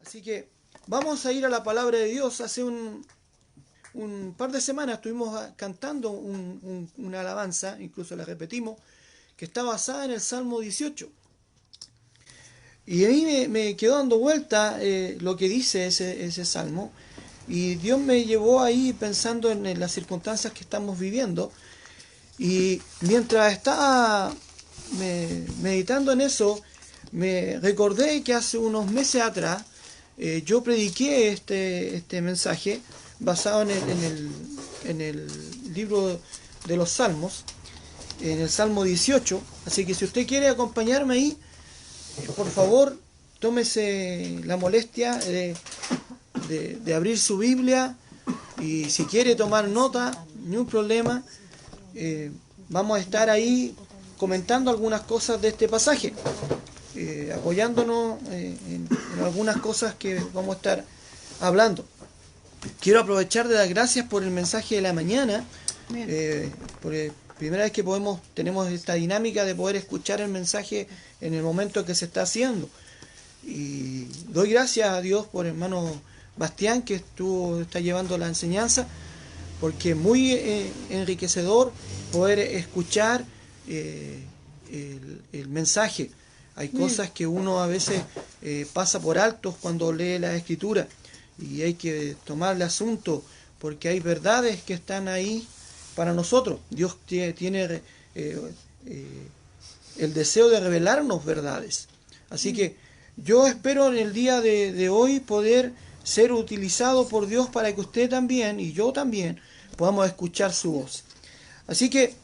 Así que vamos a ir a la palabra de Dios. Hace un par de semanas estuvimos cantando una alabanza, incluso la repetimos, que está basada en el Salmo 18. Y a mí me quedó dando vuelta lo que dice ese salmo. Y Dios me llevó ahí pensando en las circunstancias que estamos viviendo. Y mientras estaba meditando en eso, me recordé que hace unos meses atrás yo prediqué este mensaje basado en el libro de los Salmos, en el Salmo 18. Así que si usted quiere acompañarme ahí, por favor, tómese la molestia de abrir su Biblia, y si quiere tomar nota, ni un problema. Vamos a estar ahí comentando algunas cosas de este pasaje, apoyándonos en algunas cosas que vamos a estar hablando. Quiero aprovechar de dar gracias por el mensaje de la mañana, por primera vez que tenemos esta dinámica de poder escuchar el mensaje en el momento que se está haciendo. Y doy gracias a Dios por el hermano Bastián, que está llevando la enseñanza, porque es muy enriquecedor poder escuchar el mensaje. Hay cosas que uno a veces pasa por alto cuando lee la Escritura, y hay que tomarle asunto, porque hay verdades que están ahí para nosotros. Dios tiene el deseo de revelarnos verdades. Así que yo espero en el día de hoy poder ser utilizado por Dios para que usted también y yo también podamos escuchar su voz. Así que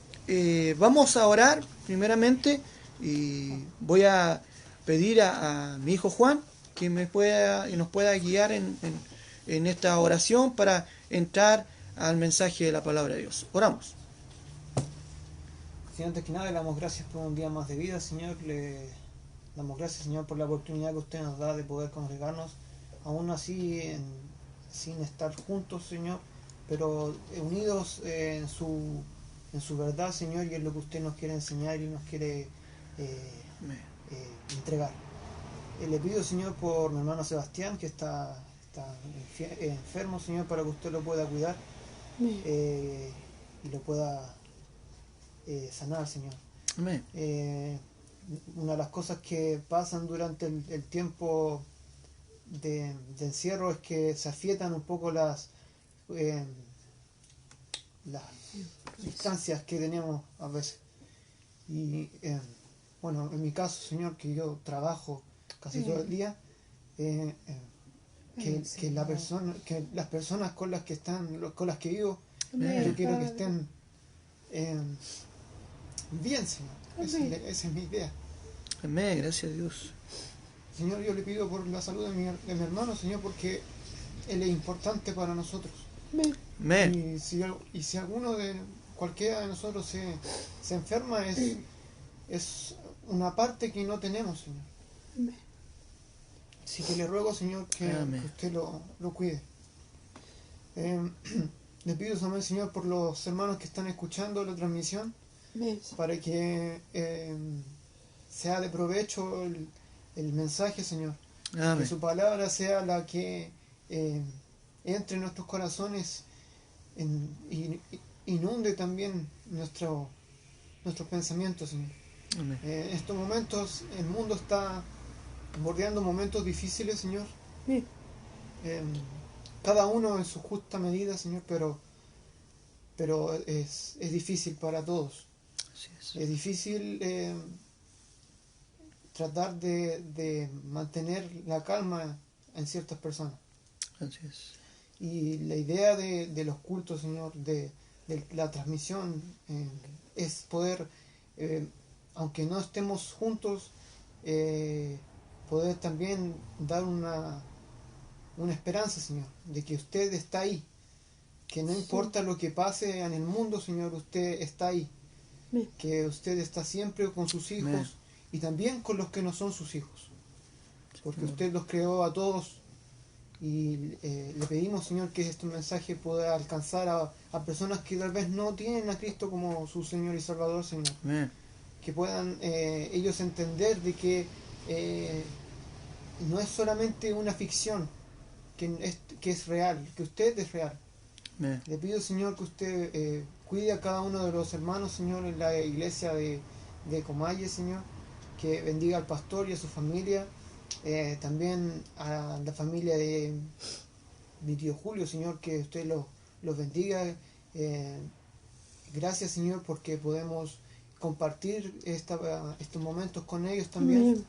vamos a orar primeramente, y voy a pedir a mi hijo Juan que nos pueda guiar en esta oración para entrar al mensaje de la palabra de Dios. Oramos. Señor, antes que nada le damos gracias por un día más de vida, Señor. Le damos gracias, Señor, por la oportunidad que usted nos da de poder congregarnos, aún así sin estar juntos, Señor, pero unidos en su verdad, Señor, y en lo que usted nos quiere enseñar y nos quiere entregar. Le pido, Señor, por mi hermano Sebastián, que está enfermo, Señor, para que usted lo pueda cuidar y lo pueda sanar, Señor. Amén. Una de las cosas que pasan durante el tiempo de encierro es que se afietan un poco las distancias que tenemos a veces. Y bueno, en mi caso, Señor, que yo trabajo casi todo el día, que las personas con las que vivo, yo quiero que estén bien, Señor. Esa es mi idea. Amén, gracias a Dios. Señor, yo le pido por la salud de mi hermano, Señor, porque él es importante para nosotros. Amén. Y si cualquiera de nosotros se enferma, es una parte que no tenemos, Señor. Así que le ruego, Señor, que usted lo cuide. Le pido también, Señor, por los hermanos que están escuchando la transmisión, para que sea de provecho el mensaje, Señor. Amén. Que su palabra sea la que entre en nuestros corazones y inunde también nuestros pensamientos, Señor. En estos momentos el mundo está bordeando momentos difíciles, Señor. Cada uno en su justa medida, Señor, pero es difícil para todos. Es difícil tratar de mantener la calma en ciertas personas. Así es. Y la idea de los cultos, Señor, de la transmisión, es poder, aunque no estemos juntos, poder también dar una esperanza, Señor, de que usted está ahí, que no importa lo que pase en el mundo, Señor, usted está ahí, que usted está siempre con sus hijos y también con los que no son sus hijos, porque usted los creó a todos. Y le pedimos, Señor, que este mensaje pueda alcanzar a personas que tal vez no tienen a Cristo como su Señor y Salvador, Señor. Amén. Que puedan ellos entender de que no es solamente una ficción, que es real, que usted es real. Amén. Le pido, Señor, que usted cuide a cada uno de los hermanos, Señor, en la iglesia de Comalle, Señor, que bendiga al pastor y a su familia, también a la familia de mi tío Julio, Señor, que usted los bendiga. Gracias, Señor, porque podemos compartir estos momentos con ellos también.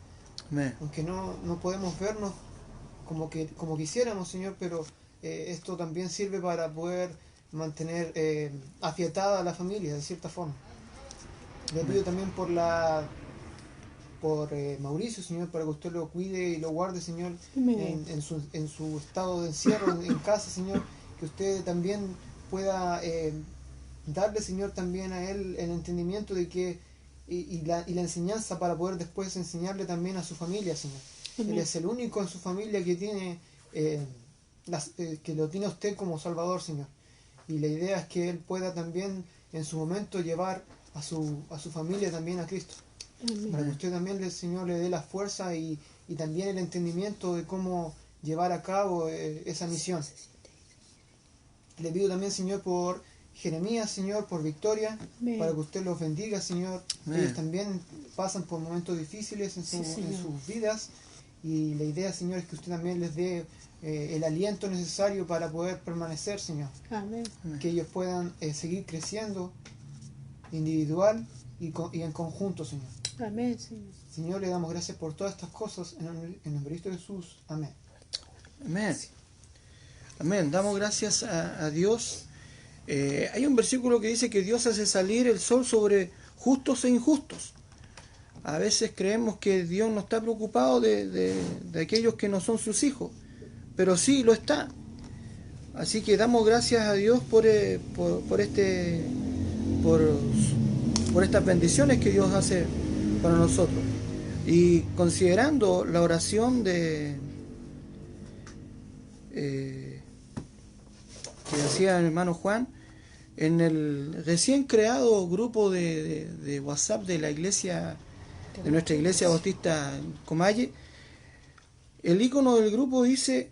Amén. Aunque no podemos vernos como quisiéramos, Señor, pero esto también sirve para poder mantener afietada a la familia, de cierta forma. Le pido también por Mauricio, Señor, para que usted lo cuide y lo guarde, Señor, en su estado de encierro en casa, Señor, que usted también pueda darle, Señor, también a él el entendimiento de que y la enseñanza para poder después enseñarle también a su familia, Señor. Él es el único en su familia que tiene que lo tiene a usted como Salvador, Señor. Y la idea es que él pueda también en su momento llevar a su familia también a Cristo. Amén. Para que usted también, Señor, le dé la fuerza y también el entendimiento de cómo llevar a cabo esa misión. Le pido también, Señor, por Jeremías, Señor, por Victoria, Amén. para que usted los bendiga, Señor. Amén. Ellos también pasan por momentos difíciles en sus vidas, y la idea, Señor, es que usted también les dé el aliento necesario para poder permanecer, Señor. Amén. Que ellos puedan seguir creciendo individual y en conjunto, Señor. Amén, Señor. Señor, le damos gracias por todas estas cosas en el nombre de Jesús. Amén. Amén. Amén. Damos gracias a Dios. Hay un versículo que dice que Dios hace salir el sol sobre justos e injustos. A veces creemos que Dios no está preocupado de aquellos que no son sus hijos, pero sí lo está. Así que damos gracias a Dios por estas bendiciones que Dios hace para nosotros. Y considerando la oración que hacía el hermano Juan, en el recién creado grupo de WhatsApp de la iglesia, de nuestra iglesia bautista Comalle, el icono del grupo dice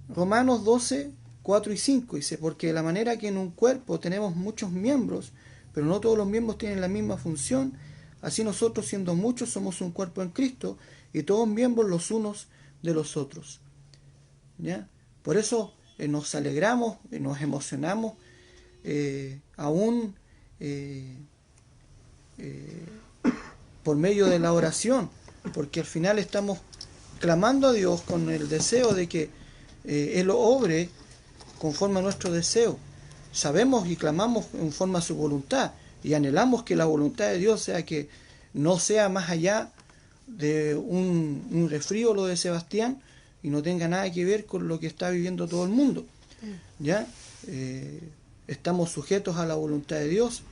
Romanos 12, 4 y 5, dice, porque de la manera que en un cuerpo tenemos muchos miembros, pero no todos los miembros tienen la misma función, así nosotros, siendo muchos, somos un cuerpo en Cristo, y todos miembros los unos de los otros. ¿Ya? Por eso nos alegramos, nos emocionamos, aún por medio de la oración, porque al final estamos clamando a Dios con el deseo de que Él obre conforme a nuestro deseo. Sabemos y clamamos en forma a su voluntad, y anhelamos que la voluntad de Dios sea que no sea más allá de un resfrío lo de Sebastián, y no tenga nada que ver con lo que está viviendo todo el mundo. ¿Ya? Estamos sujetos a la voluntad de Dios,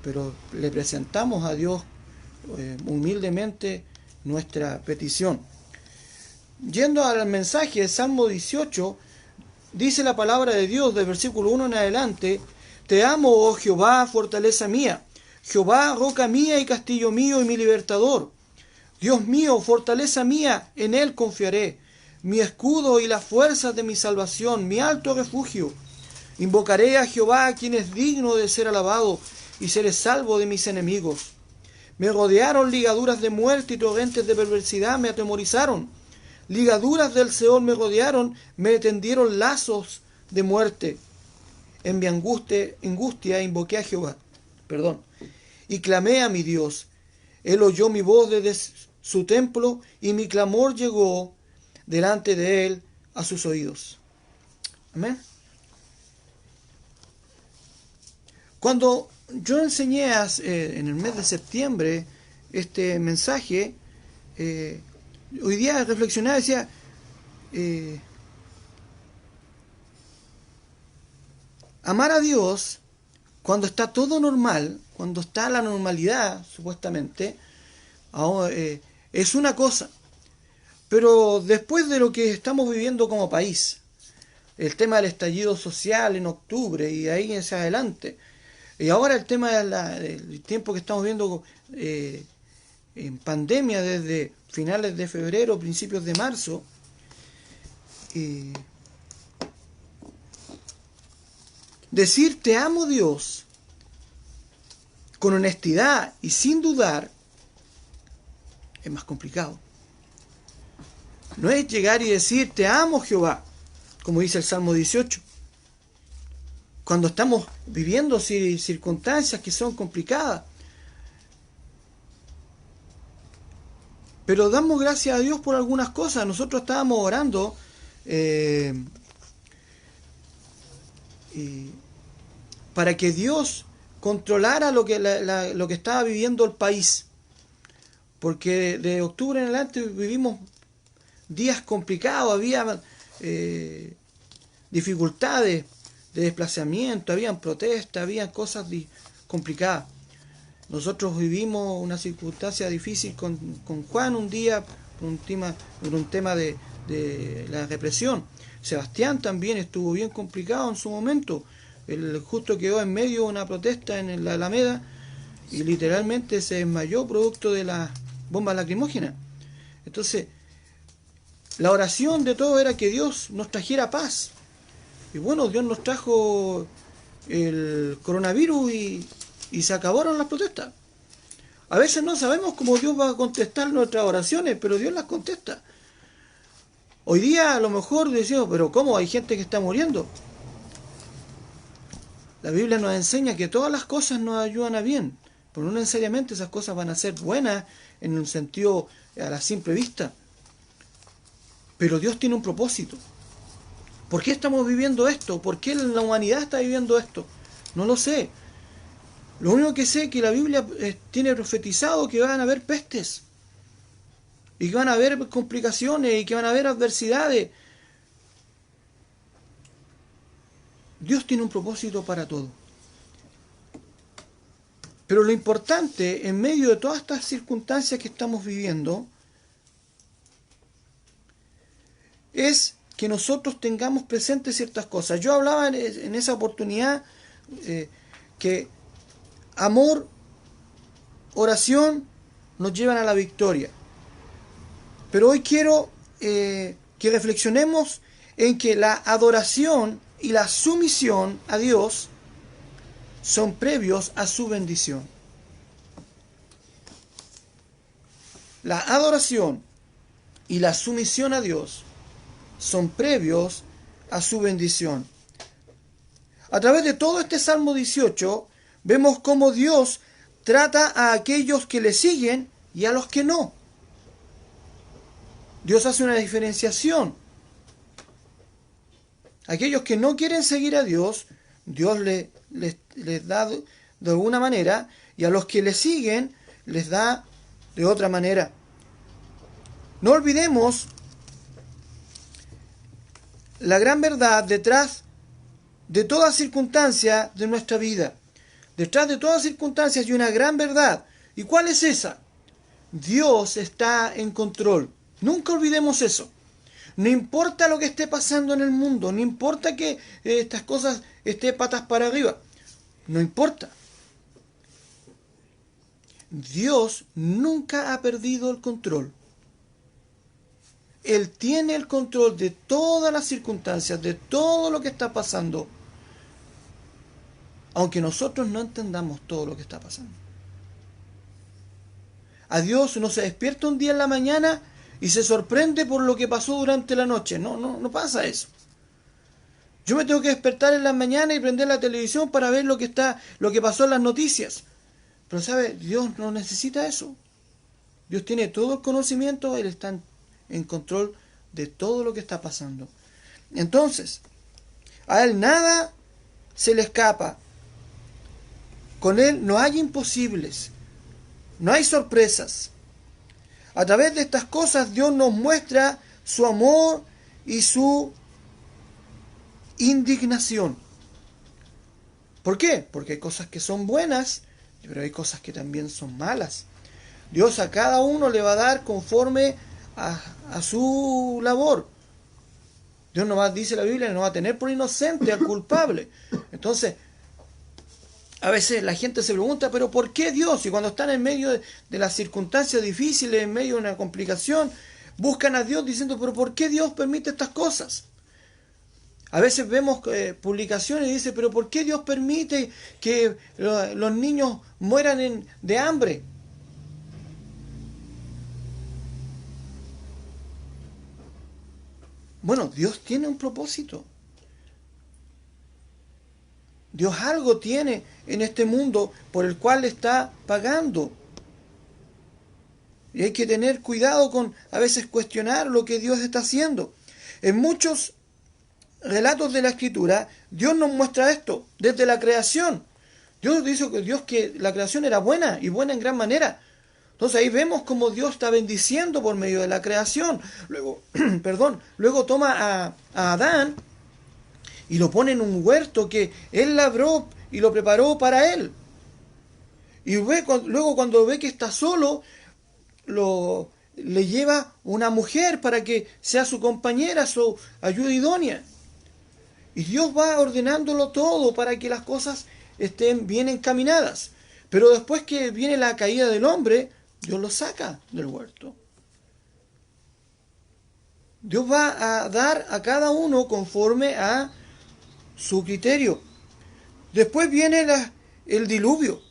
pero le presentamos a Dios humildemente nuestra petición. Yendo al mensaje, el Salmo 18, dice la palabra de Dios del versículo 1 en adelante: Te amo, oh Jehová, fortaleza mía, Jehová, roca mía y castillo mío y mi libertador. Dios mío, fortaleza mía, en él confiaré, mi escudo y las fuerzas de mi salvación, mi alto refugio. Invocaré a Jehová, quien es digno de ser alabado, y seré salvo de mis enemigos. Me rodearon ligaduras de muerte y torrentes de perversidad me atemorizaron. Ligaduras del Seol me rodearon, me tendieron lazos de muerte. En mi angustia invoqué a Jehová, y clamé a mi Dios. Él oyó mi voz desde su templo, y mi clamor llegó delante de él a sus oídos. Amén. Cuando yo enseñé en el mes de septiembre este mensaje, hoy día reflexionaba y decía, amar a Dios cuando está todo normal, cuando está la normalidad, supuestamente, es una cosa. Pero después de lo que estamos viviendo como país, el tema del estallido social en octubre y ahí hacia adelante, y ahora el tema del tiempo que estamos viendo en pandemia desde finales de febrero, principios de marzo, decir te amo Dios con honestidad y sin dudar es más complicado. No es llegar y decir te amo Jehová, como dice el Salmo 18, cuando estamos viviendo circunstancias que son complicadas. Pero damos gracias a Dios por algunas cosas. Nosotros estábamos orando para que Dios controlara lo que estaba viviendo el país. Porque de octubre en adelante vivimos días complicados, había dificultades de desplazamiento, habían protestas, habían cosas complicadas. Nosotros vivimos una circunstancia difícil con Juan un día por un tema de la represión. Sebastián también estuvo bien complicado en su momento. Él justo quedó en medio de una protesta en la Alameda y literalmente se desmayó producto de las bombas lacrimógenas. Entonces, la oración de todo era que Dios nos trajera paz. Y bueno, Dios nos trajo el coronavirus y se acabaron las protestas. A veces no sabemos cómo Dios va a contestar nuestras oraciones, pero Dios las contesta. Hoy día a lo mejor decimos, pero ¿cómo? Hay gente que está muriendo. La Biblia nos enseña que todas las cosas nos ayudan a bien, pero no necesariamente esas cosas van a ser buenas en un sentido a la simple vista. Pero Dios tiene un propósito. ¿Por qué estamos viviendo esto? ¿Por qué la humanidad está viviendo esto? No lo sé. Lo único que sé es que la Biblia tiene profetizado que van a haber pestes. Y que van a haber complicaciones y que van a haber adversidades. Dios tiene un propósito para todo. Pero lo importante, en medio de todas estas circunstancias que estamos viviendo, es que nosotros tengamos presentes ciertas cosas. Yo hablaba en esa oportunidad que amor, oración nos llevan a la victoria. Pero hoy quiero que reflexionemos en que la adoración y la sumisión a Dios son previos a su bendición. La adoración y la sumisión a Dios son previos a su bendición. A través de todo este Salmo 18 vemos cómo Dios trata a aquellos que le siguen y a los que no. Dios hace una diferenciación. Aquellos que no quieren seguir a Dios, Dios les da de alguna manera, y a los que le siguen les da de otra manera. No olvidemos la gran verdad detrás de toda circunstancia de nuestra vida. Detrás de todas circunstancias hay una gran verdad. ¿Y cuál es esa? Dios está en control. Nunca olvidemos eso. No importa lo que esté pasando en el mundo, no importa que estas cosas estén patas para arriba, no importa. Dios nunca ha perdido el control. Él tiene el control de todas las circunstancias, de todo lo que está pasando, aunque nosotros no entendamos todo lo que está pasando. A Dios no se despierta un día en la mañana y se sorprende por lo que pasó durante la noche. No pasa eso. Yo me tengo que despertar en la mañana y prender la televisión para ver lo que pasó en las noticias. Pero ¿sabe? Dios no necesita eso. Dios tiene todo el conocimiento, Él está en control de todo lo que está pasando. Entonces, a Él nada se le escapa. Con Él no hay imposibles, no hay sorpresas. A través de estas cosas Dios nos muestra su amor y su indignación. ¿Por qué? Porque hay cosas que son buenas, pero hay cosas que también son malas. Dios a cada uno le va a dar conforme a su labor. Dios no va, dice la Biblia, no va a tener por inocente al culpable. Entonces, a veces la gente se pregunta, pero ¿por qué Dios? Y cuando están en medio de las circunstancias difíciles, en medio de una complicación, buscan a Dios diciendo, pero ¿por qué Dios permite estas cosas? A veces vemos publicaciones y dice, pero ¿por qué Dios permite que los niños mueran de hambre? Bueno, Dios tiene un propósito. Dios algo tiene en este mundo por el cual está pagando. Y hay que tener cuidado con a veces cuestionar lo que Dios está haciendo. En muchos relatos de la Escritura, Dios nos muestra esto desde la creación. Dios dice que la creación era buena y buena en gran manera. Entonces ahí vemos cómo Dios está bendiciendo por medio de la creación. Luego, luego toma a Adán y lo pone en un huerto que él labró y lo preparó para él. Y luego cuando ve que está solo, le lleva una mujer para que sea su compañera, su ayuda idónea. Y Dios va ordenándolo todo para que las cosas estén bien encaminadas. Pero después que viene la caída del hombre, Dios lo saca del huerto. Dios va a dar a cada uno conforme a su criterio. Después viene el diluvio.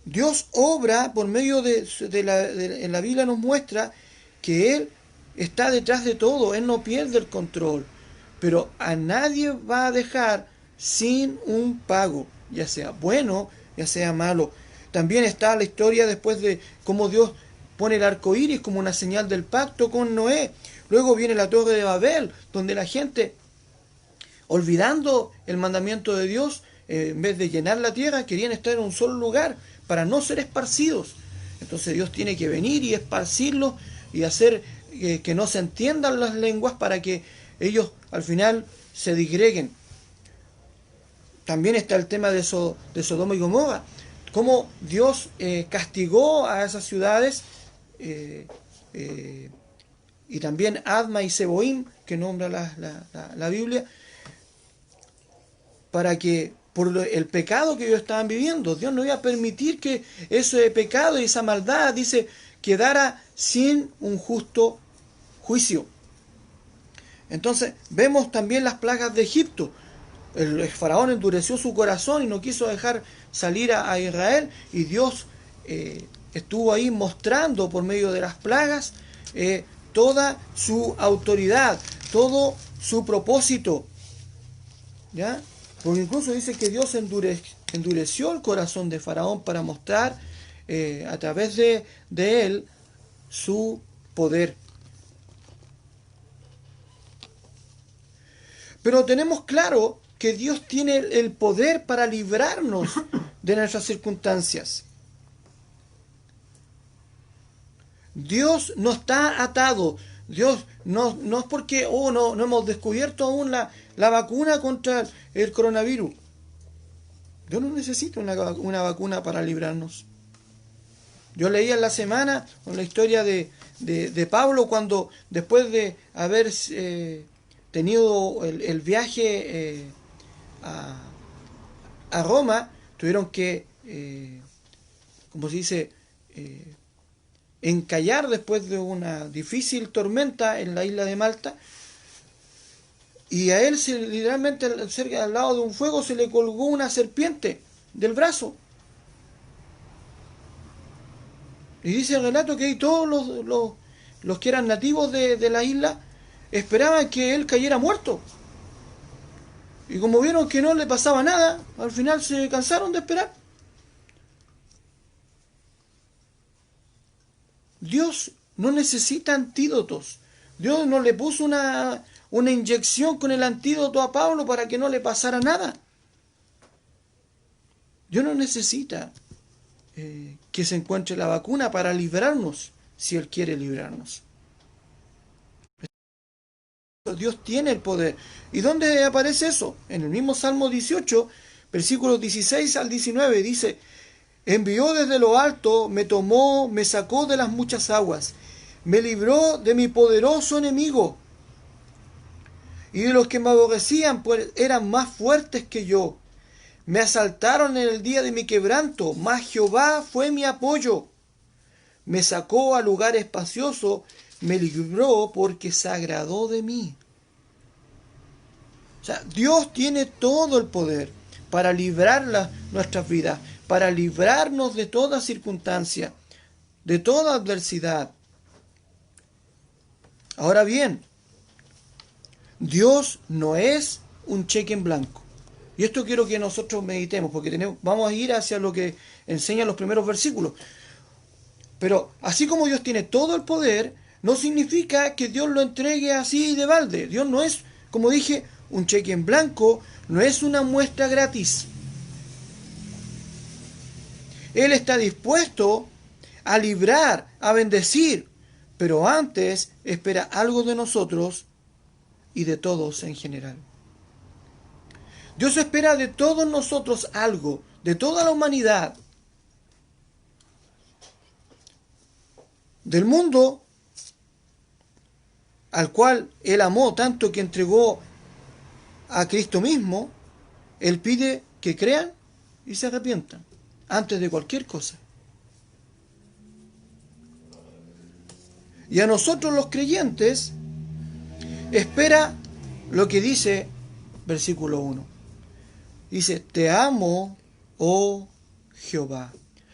Dios obra por medio en la Biblia nos muestra que Él está detrás de todo, Él no pierde el control, pero a nadie va a dejar sin un pago, ya sea bueno, ya sea malo. También está la historia después de cómo Dios pone el arco iris como una señal del pacto con Noé. Luego viene la Torre de Babel, donde la gente, olvidando el mandamiento de Dios, en vez de llenar la tierra, querían estar en un solo lugar para no ser esparcidos. Entonces Dios tiene que venir y esparcirlos y hacer que no se entiendan las lenguas para que ellos al final se disgreguen. También está el tema de Sodoma y Gomorra, cómo Dios castigó a esas ciudades, y también Adma y Seboim, que nombra la Biblia, para que por el pecado que ellos estaban viviendo, Dios no iba a permitir que ese pecado y esa maldad, dice, quedara sin un justo juicio. Entonces vemos también las plagas de Egipto. El faraón endureció su corazón y no quiso dejar salir a Israel, y Dios estuvo ahí mostrando por medio de las plagas toda su autoridad, todo su propósito, ¿ya? Porque incluso dice que Dios endureció el corazón de Faraón para mostrar a través de él su poder. Pero tenemos claro que Dios tiene el poder para librarnos de nuestras circunstancias. Dios no está atado. Dios no es porque no hemos descubierto aún la vacuna contra el coronavirus. Dios no necesita una vacuna para librarnos. Yo leí en la semana la historia de Pablo, cuando después de haber tenido el viaje a Roma, tuvieron que, como se dice, encallar después de una difícil tormenta en la isla de Malta, y a él literalmente cerca al lado de un fuego se le colgó una serpiente del brazo. Y dice el relato que ahí todos los que eran nativos de la isla esperaban que él cayera muerto. Y como vieron que no le pasaba nada, al final se cansaron de esperar. Dios no necesita antídotos. Dios no le puso una inyección con el antídoto a Pablo para que no le pasara nada. Dios no necesita que se encuentre la vacuna para librarnos, si Él quiere librarnos. Dios tiene el poder. ¿Y dónde aparece eso? En el mismo Salmo 18, versículos 16 al 19, dice: envió desde lo alto, me tomó, me sacó de las muchas aguas, me libró de mi poderoso enemigo, y de los que me aborrecían, pues eran más fuertes que yo. Me asaltaron en el día de mi quebranto, mas Jehová fue mi apoyo. Me sacó a lugar espacioso, me libró porque se agradó de mí. O sea, Dios tiene todo el poder para librar nuestras vidas, para librarnos de toda circunstancia, de toda adversidad. Ahora bien, Dios no es un cheque en blanco. Y esto quiero que nosotros meditemos, porque vamos a ir hacia lo que enseñan los primeros versículos. Pero así como Dios tiene todo el poder, no significa que Dios lo entregue así de balde. Dios no es, como dije, un cheque en blanco, no es una muestra gratis. Él está dispuesto a librar, a bendecir, pero antes espera algo de nosotros y de todos en general. Dios espera de todos nosotros algo, de toda la humanidad, del mundo al cual Él amó tanto que entregó a Cristo mismo. Él pide que crean y se arrepientan antes de cualquier cosa. Y a nosotros los creyentes espera lo que dice versículo 1. Dice, te amo, oh Jehová.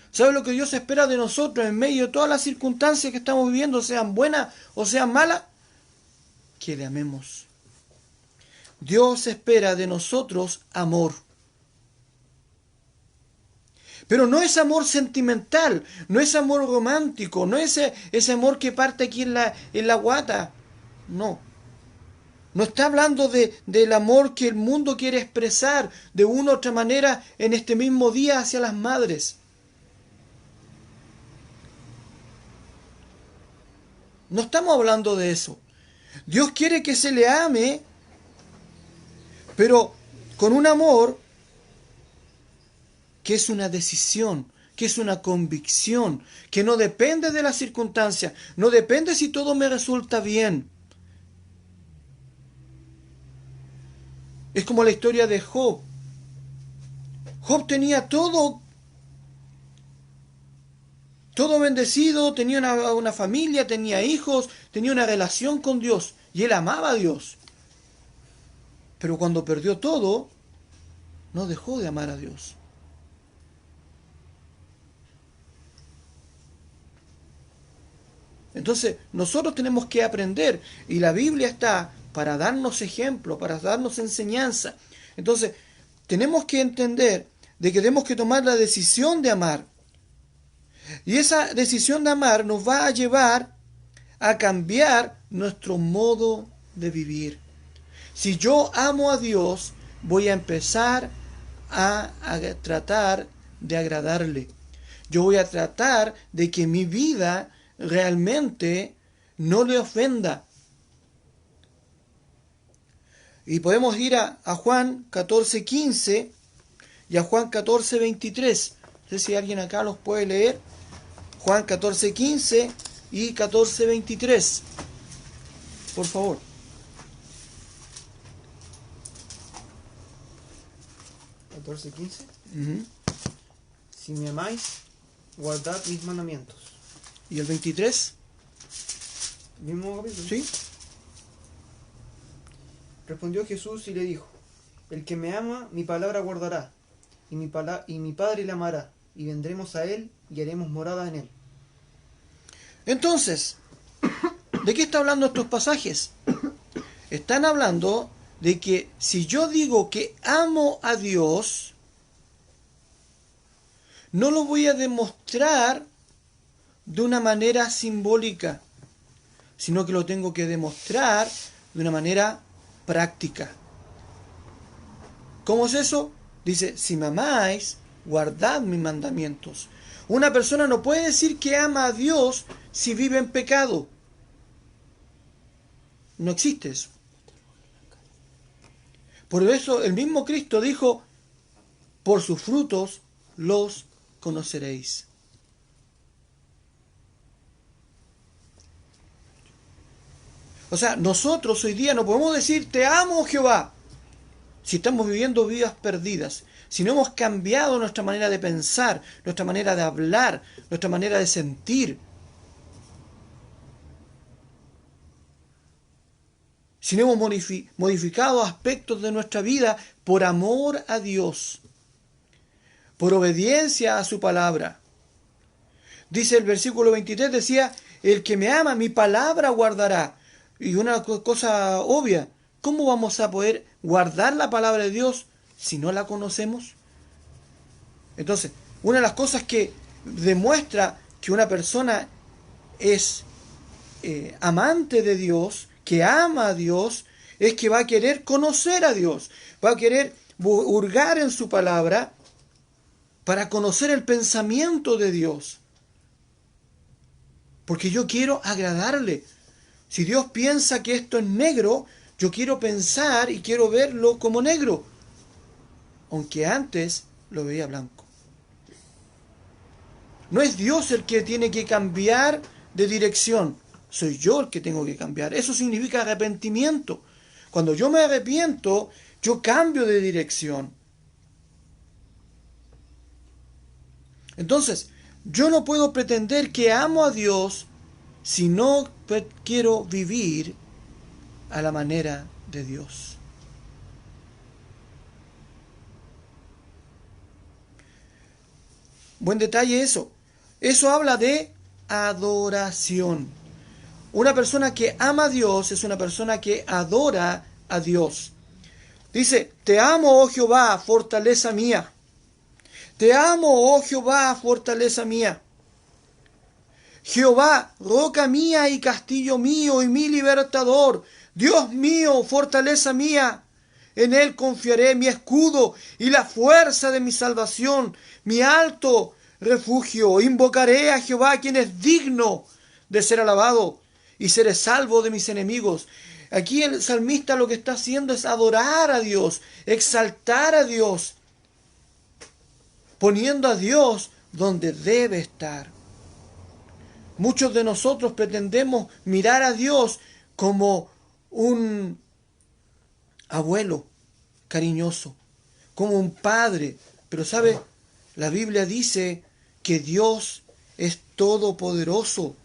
¿Sabe lo que Dios espera de nosotros en medio de todas las circunstancias que estamos viviendo, sean buenas o sean malas? Que le amemos. Dios espera de nosotros amor. Pero no es amor sentimental, no es amor romántico, no es ese amor que parte aquí en la guata. No. No está hablando del amor que el mundo quiere expresar de una u otra manera en este mismo día hacia las madres. No estamos hablando de eso. Dios quiere que se le ame, pero con un amor que es una decisión, que es una convicción, que no depende de las circunstancias, no depende si todo me resulta bien. Es como la historia de Job. Job tenía todo bendecido, tenía una familia, tenía hijos, tenía una relación con Dios y él amaba a Dios. Pero cuando perdió todo, no dejó de amar a Dios. Entonces, nosotros tenemos que aprender, y la Biblia está para darnos ejemplo, para darnos enseñanza. Entonces, tenemos que entender de que tenemos que tomar la decisión de amar. Y esa decisión de amar nos va a llevar a cambiar nuestro modo de vivir. Si yo amo a Dios, voy a empezar a tratar de agradarle. Yo voy a tratar de que mi vida realmente no le ofenda. Y podemos ir a Juan 14:15 y a Juan 14:23. No sé si alguien acá los puede leer. Juan 14:15 y 14:23. Por favor. 14:15. Si me amáis, guardad mis mandamientos. ¿Y el 23? ¿Mismo capítulo? ¿Sí? Respondió Jesús y le dijo: el que me ama, mi palabra guardará, y mi Padre le amará, y vendremos a él y haremos morada en él. Entonces, ¿de qué está hablando estos pasajes? Están hablando de que si yo digo que amo a Dios, no lo voy a demostrar de una manera simbólica, sino que lo tengo que demostrar de una manera práctica. ¿Cómo es eso? Dice, si me amáis, guardad mis mandamientos. Una persona no puede decir que ama a Dios si vive en pecado. No existe eso. Por eso el mismo Cristo dijo, por sus frutos los conoceréis. O sea, nosotros hoy día no podemos decir, te amo, Jehová, si estamos viviendo vidas perdidas, si no hemos cambiado nuestra manera de pensar, nuestra manera de hablar, nuestra manera de sentir, si no hemos modificado aspectos de nuestra vida por amor a Dios, por obediencia a su palabra. Dice el versículo 23, decía, el que me ama, mi palabra guardará. Y una cosa obvia, ¿cómo vamos a poder guardar la palabra de Dios si no la conocemos? Entonces, una de las cosas que demuestra que una persona es amante de Dios, que ama a Dios, es que va a querer conocer a Dios, va a querer hurgar en su palabra para conocer el pensamiento de Dios. Porque yo quiero agradarle. Si Dios piensa que esto es negro, yo quiero pensar y quiero verlo como negro, aunque antes lo veía blanco. No es Dios el que tiene que cambiar de dirección, soy yo el que tengo que cambiar. Eso significa arrepentimiento. Cuando yo me arrepiento, yo cambio de dirección. Entonces, yo no puedo pretender que amo a Dios si no quiero vivir a la manera de Dios. Buen detalle eso. Eso habla de adoración. Una persona que ama a Dios es una persona que adora a Dios. Dice, te amo, oh Jehová, fortaleza mía. Te amo, oh Jehová, fortaleza mía. Jehová, roca mía y castillo mío y mi libertador. Dios mío, fortaleza mía. En él confiaré, mi escudo y la fuerza de mi salvación, mi alto refugio. Invocaré a Jehová, quien es digno de ser alabado, y seré salvo de mis enemigos. Aquí el salmista lo que está haciendo es adorar a Dios, exaltar a Dios, poniendo a Dios donde debe estar. Muchos de nosotros pretendemos mirar a Dios como un abuelo cariñoso, como un padre. Pero ¿sabe? La Biblia dice que Dios es todopoderoso.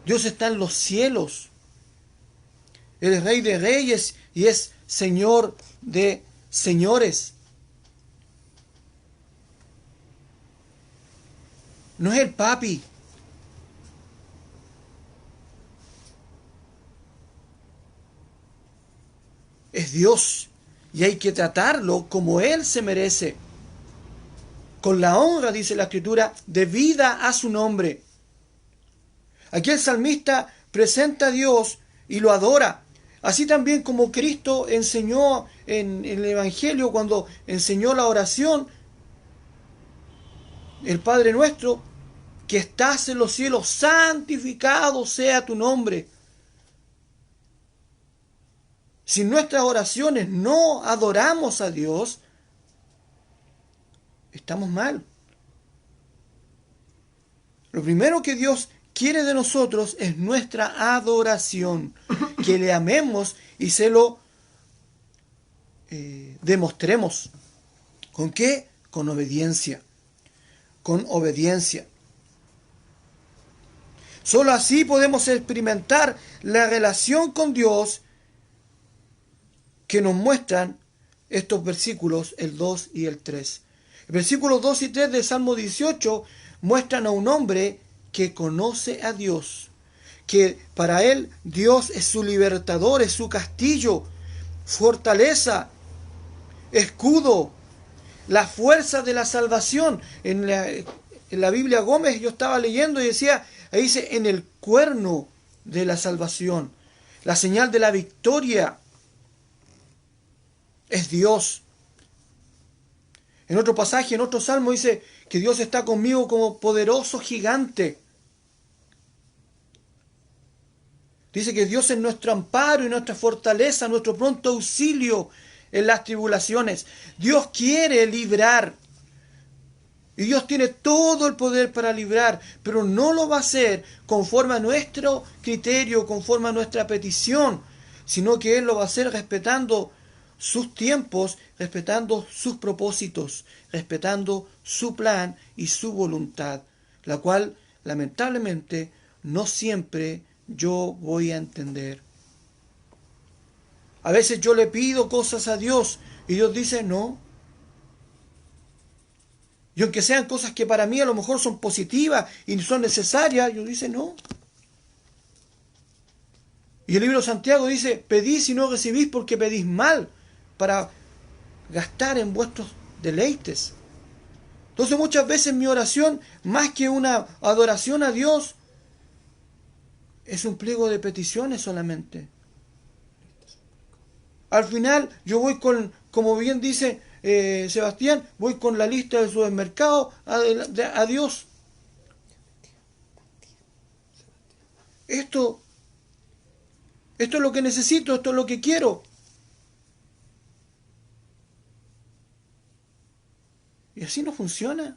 Dios está en los cielos. Él es Rey de reyes y es Señor de señores. No es el papi. Es Dios. Y hay que tratarlo como Él se merece. Con la honra, dice la Escritura, debida a su nombre. Aquí el salmista presenta a Dios y lo adora. Así también como Cristo enseñó en el Evangelio cuando enseñó la oración, el Padre nuestro, que estás en los cielos, santificado sea tu nombre. Si en nuestras oraciones no adoramos a Dios, estamos mal. Lo primero que Dios quiere de nosotros es nuestra adoración, que le amemos y se lo demostremos. ¿Con qué? Con obediencia. Con obediencia. Solo así podemos experimentar la relación con Dios que nos muestran estos versículos, el 2 y el 3. El versículos 2 y 3 del Salmo 18 muestran a un hombre que conoce a Dios, que para él Dios es su libertador, es su castillo, fortaleza, escudo, la fuerza de la salvación. En la Biblia Gómez yo estaba leyendo y decía, ahí dice, en el cuerno de la salvación, la señal de la victoria es Dios. En otro pasaje, en otro salmo dice que Dios está conmigo como poderoso gigante. Dice que Dios es nuestro amparo y nuestra fortaleza, nuestro pronto auxilio en las tribulaciones. Dios quiere librar. Y Dios tiene todo el poder para librar, pero no lo va a hacer conforme a nuestro criterio, conforme a nuestra petición, sino que Él lo va a hacer respetando sus tiempos, respetando sus propósitos, respetando su plan y su voluntad, la cual lamentablemente no siempre yo voy a entender. A veces yo le pido cosas a Dios y Dios dice no. Y aunque sean cosas que para mí a lo mejor son positivas y son necesarias, Dios dice no. Y el libro de Santiago dice, pedís y no recibís porque pedís mal para gastar en vuestros deleites. Entonces muchas veces mi oración, más que una adoración a Dios, es un pliego de peticiones solamente. Al final yo voy con, como bien dice Sebastián, voy con la lista del supermercado a Dios. Esto es lo que necesito, esto es lo que quiero. Y así no funciona.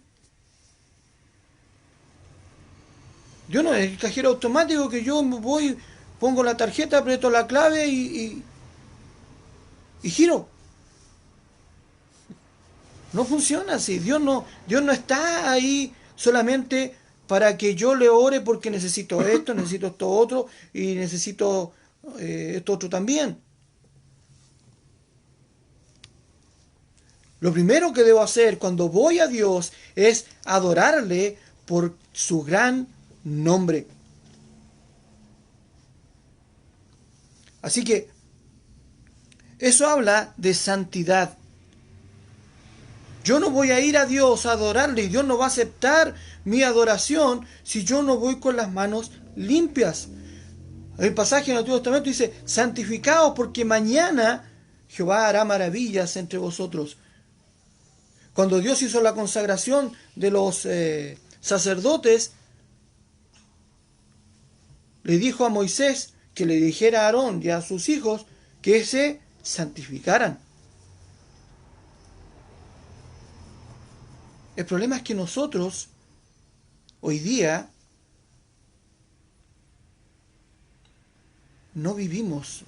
Yo no es el cajero automático que yo voy, pongo la tarjeta, aprieto la clave y giro. No funciona así. Dios no está ahí solamente para que yo le ore porque necesito esto otro y necesito esto otro también. Lo primero que debo hacer cuando voy a Dios es adorarle por su gran nombre. Así que eso habla de santidad. Yo no voy a ir a Dios a adorarle y Dios no va a aceptar mi adoración si yo no voy con las manos limpias. El pasaje en el Antiguo Testamento dice, santificaos porque mañana Jehová hará maravillas entre vosotros. Cuando Dios hizo la consagración de los sacerdotes, le dijo a Moisés que le dijera a Aarón y a sus hijos que se santificaran. El problema es que nosotros, hoy día, no vivimos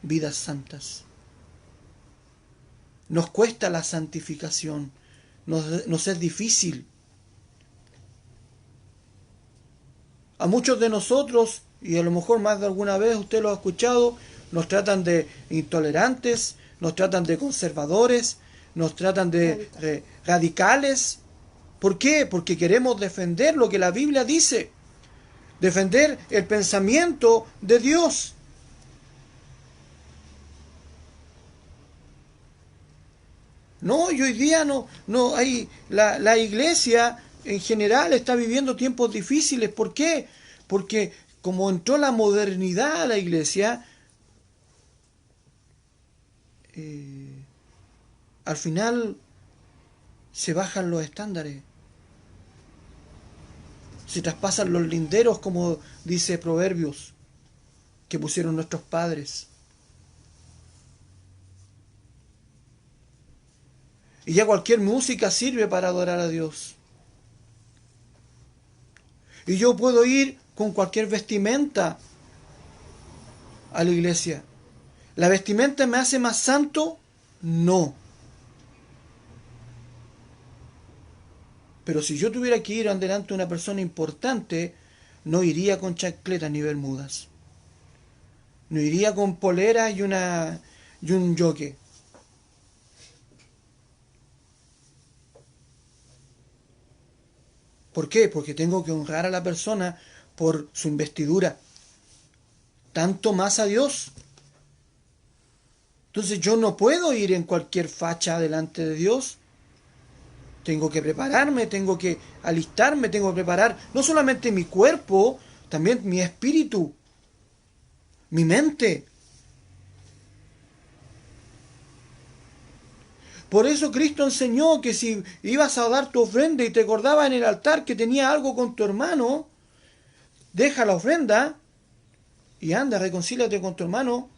vidas santas. Nos cuesta la santificación, nos es difícil. A muchos de nosotros, y a lo mejor más de alguna vez usted lo ha escuchado, nos tratan de intolerantes, nos tratan de conservadores, nos tratan de radicales. ¿Por qué? Porque queremos defender lo que la Biblia dice, defender el pensamiento de Dios. No, y hoy día no hay, la iglesia en general está viviendo tiempos difíciles. ¿Por qué? Porque como entró la modernidad a la iglesia, al final se bajan los estándares, se traspasan los linderos, como dice Proverbios, que pusieron nuestros padres. Y ya cualquier música sirve para adorar a Dios. Y yo puedo ir con cualquier vestimenta a la iglesia. ¿La vestimenta me hace más santo? No. Pero si yo tuviera que ir delante de una persona importante, no iría con chancletas ni bermudas. No iría con polera y un jockey. ¿Por qué? Porque tengo que honrar a la persona por su investidura. Tanto más a Dios. Entonces yo no puedo ir en cualquier facha delante de Dios. Tengo que prepararme, tengo que alistarme, tengo que preparar no solamente mi cuerpo, también mi espíritu, mi mente. Por eso Cristo enseñó que si ibas a dar tu ofrenda y te acordabas en el altar que tenía algo con tu hermano, deja la ofrenda y anda, reconcíliate con tu hermano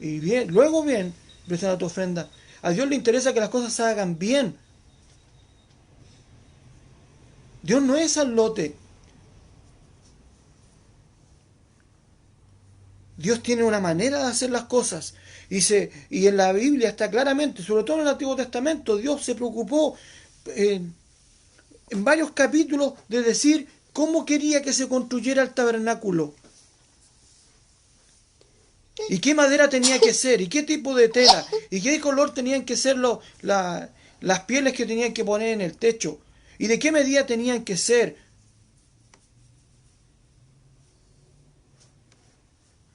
y bien, luego bien, presenta tu ofrenda. A Dios le interesa que las cosas se hagan bien. Dios no es al lote. Dios tiene una manera de hacer las cosas. Y en la Biblia está claramente, sobre todo en el Antiguo Testamento, Dios se preocupó en varios capítulos de decir cómo quería que se construyera el tabernáculo. Y qué madera tenía que ser, y qué tipo de tela, y qué color tenían que ser las pieles que tenían que poner en el techo, y de qué medida tenían que ser.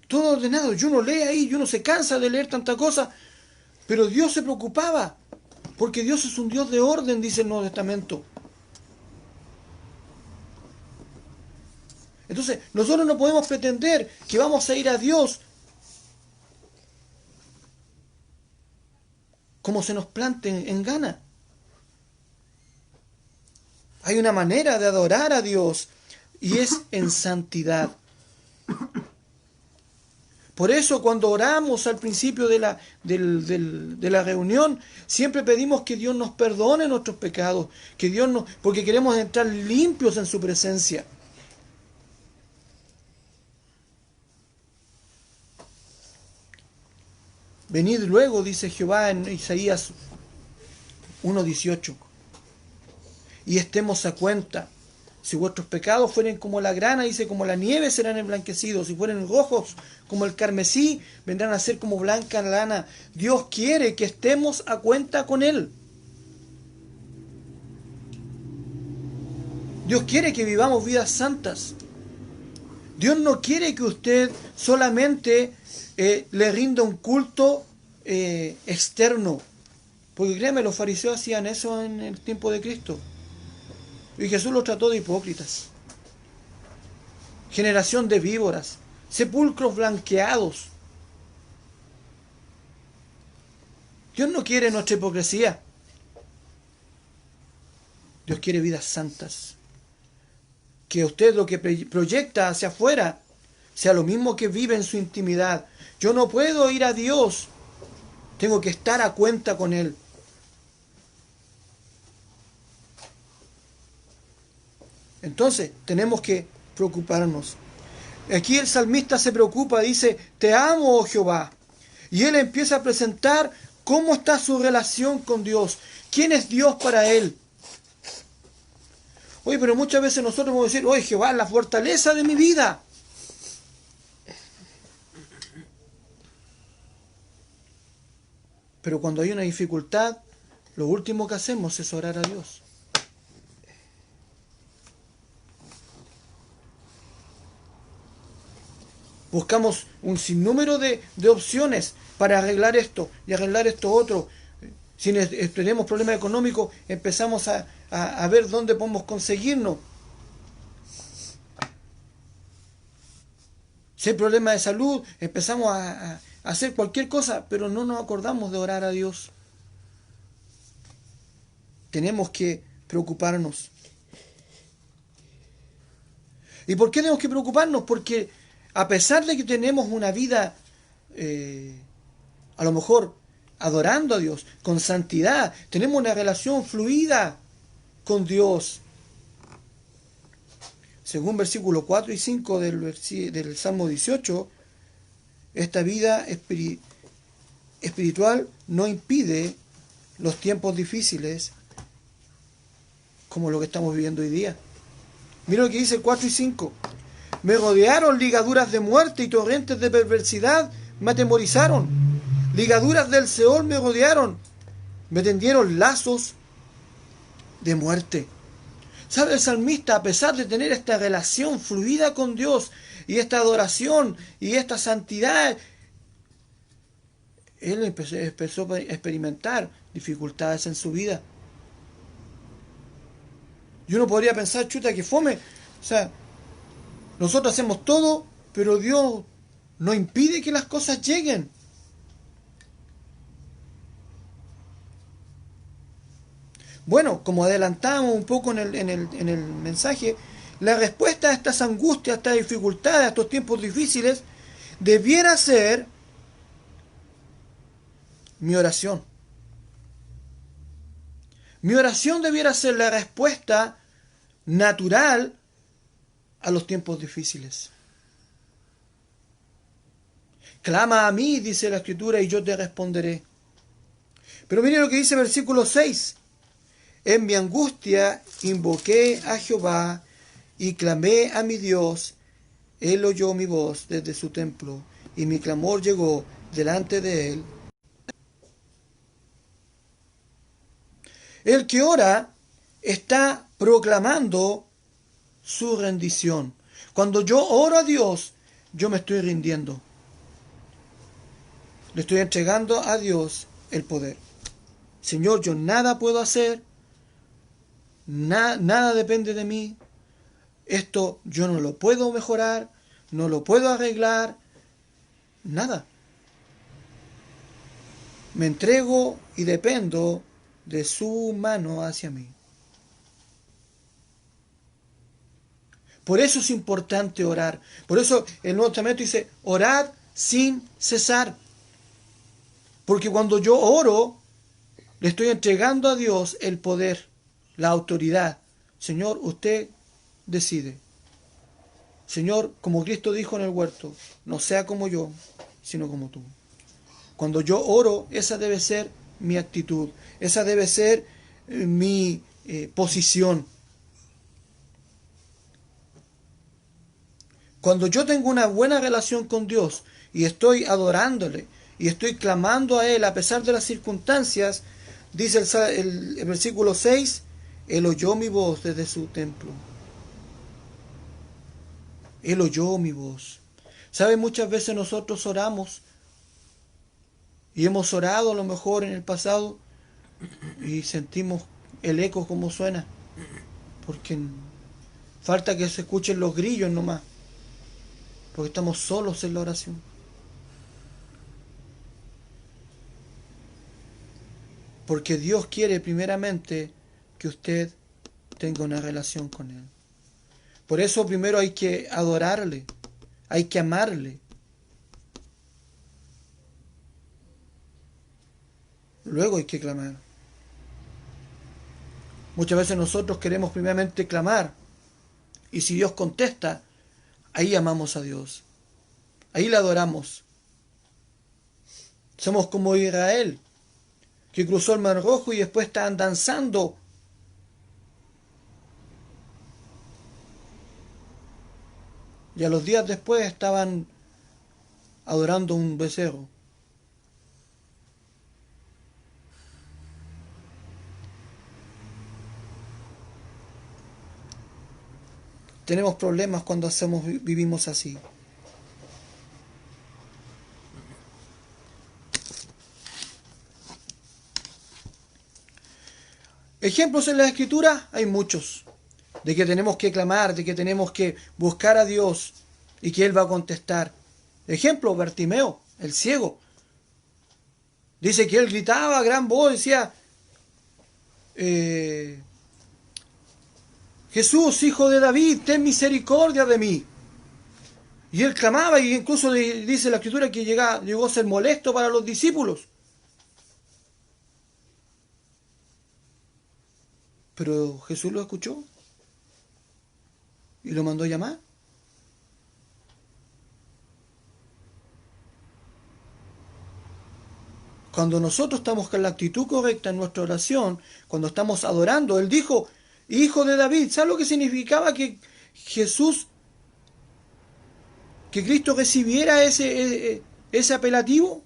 Todo ordenado. Y uno lee ahí, y uno se cansa de leer tanta cosa, pero Dios se preocupaba, porque Dios es un Dios de orden, dice el Nuevo Testamento. Entonces, nosotros no podemos pretender que vamos a ir a Dios como se nos plante en gana. Hay una manera de adorar a Dios y es en santidad. Por eso cuando oramos al principio de la reunión, siempre pedimos que Dios nos perdone nuestros pecados, porque queremos entrar limpios en su presencia. Venid luego, dice Jehová en Isaías 1:18, y estemos a cuenta. Si vuestros pecados fueren como la grana, dice, como la nieve serán emblanquecidos. Si fueren rojos como el carmesí, vendrán a ser como blanca lana. Dios quiere que estemos a cuenta con Él. Dios quiere que vivamos vidas santas. Dios no quiere que usted solamente le rinda un culto externo. Porque créeme, los fariseos hacían eso en el tiempo de Cristo. Y Jesús los trató de hipócritas. Generación de víboras. Sepulcros blanqueados. Dios no quiere nuestra hipocresía. Dios quiere vidas santas. Que usted lo que proyecta hacia afuera sea lo mismo que vive en su intimidad. Yo no puedo ir a Dios. Tengo que estar a cuenta con Él. Entonces, tenemos que preocuparnos. Aquí el salmista se preocupa, dice, te amo, oh Jehová. Y él empieza a presentar cómo está su relación con Dios. ¿Quién es Dios para él? Oye, pero muchas veces nosotros vamos a decir, oye, Jehová es la fortaleza de mi vida. Pero cuando hay una dificultad, lo último que hacemos es orar a Dios. Buscamos un sinnúmero de opciones para arreglar esto y arreglar esto otro. Si tenemos problemas económicos, empezamos a ver dónde podemos conseguirnos. Si hay problemas de salud, empezamos a hacer cualquier cosa, pero no nos acordamos de orar a Dios. Tenemos que preocuparnos. ¿Y por qué tenemos que preocuparnos? Porque a pesar de que tenemos una vida, a lo mejor adorando a Dios, con santidad, tenemos una relación fluida con Dios. Según versículos 4 y 5 del Salmo 18, esta vida espiritual no impide los tiempos difíciles como lo que estamos viviendo hoy día. Mira lo que dice 4 y 5. Me rodearon ligaduras de muerte y torrentes de perversidad me atemorizaron. Ligaduras del Seol me rodearon. Me tendieron lazos de muerte. ¿Sabe el salmista? A pesar de tener esta relación fluida con Dios y esta adoración y esta santidad, él empezó a experimentar dificultades en su vida. Y uno podría pensar, chuta, que fome. O sea, nosotros hacemos todo, pero Dios no impide que las cosas lleguen. Bueno, como adelantamos un poco en el mensaje, la respuesta a estas angustias, a estas dificultades, a estos tiempos difíciles, debiera ser mi oración. Mi oración debiera ser la respuesta natural a los tiempos difíciles. Clama a mí, dice la Escritura, y yo te responderé. Pero mire lo que dice el versículo 6. En mi angustia invoqué a Jehová y clamé a mi Dios. Él oyó mi voz desde su templo, y mi clamor llegó delante de él. El que ora está proclamando su rendición. Cuando yo oro a Dios, yo me estoy rindiendo. Le estoy entregando a Dios el poder. Señor, yo nada puedo hacer, nada depende de mí. Esto yo no lo puedo mejorar, no lo puedo arreglar, nada. Me entrego y dependo de su mano hacia mí. Por eso es importante orar. Por eso el Nuevo Testamento dice, orad sin cesar. Porque cuando yo oro, le estoy entregando a Dios el poder, la autoridad. Señor, usted decide. Señor, como Cristo dijo en el huerto, no sea como yo, sino como tú. Cuando yo oro, esa debe ser mi actitud, esa debe ser mi posición. Cuando yo tengo una buena relación con Dios y estoy adorándole y estoy clamando a Él a pesar de las circunstancias, dice el versículo 6, Él oyó mi voz desde su templo. Él oyó mi voz. ¿Sabe? Muchas veces nosotros oramos y hemos orado a lo mejor en el pasado y sentimos el eco como suena, porque falta que se escuchen los grillos nomás, porque estamos solos en la oración. Porque Dios quiere primeramente que usted tenga una relación con Él. Por eso primero hay que adorarle, hay que amarle. Luego hay que clamar. Muchas veces nosotros queremos primeramente clamar y si Dios contesta, ahí amamos a Dios. Ahí le adoramos. Somos como Israel, que cruzó el Mar Rojo y después estaban danzando. Y a los días después estaban adorando un becerro. Tenemos problemas cuando vivimos así. Ejemplos en la Escritura hay muchos, de que tenemos que clamar, de que tenemos que buscar a Dios y que Él va a contestar. Ejemplo, Bartimeo, el ciego. Dice que él gritaba a gran voz, decía, Jesús, hijo de David, ten misericordia de mí. Y él clamaba y incluso dice la Escritura que llegó a ser molesto para los discípulos. Pero Jesús lo escuchó y lo mandó a llamar. Cuando nosotros estamos con la actitud correcta en nuestra oración, cuando estamos adorando, Él dijo, hijo de David, ¿sabes lo que significaba que Jesús, que Cristo recibiera ese apelativo?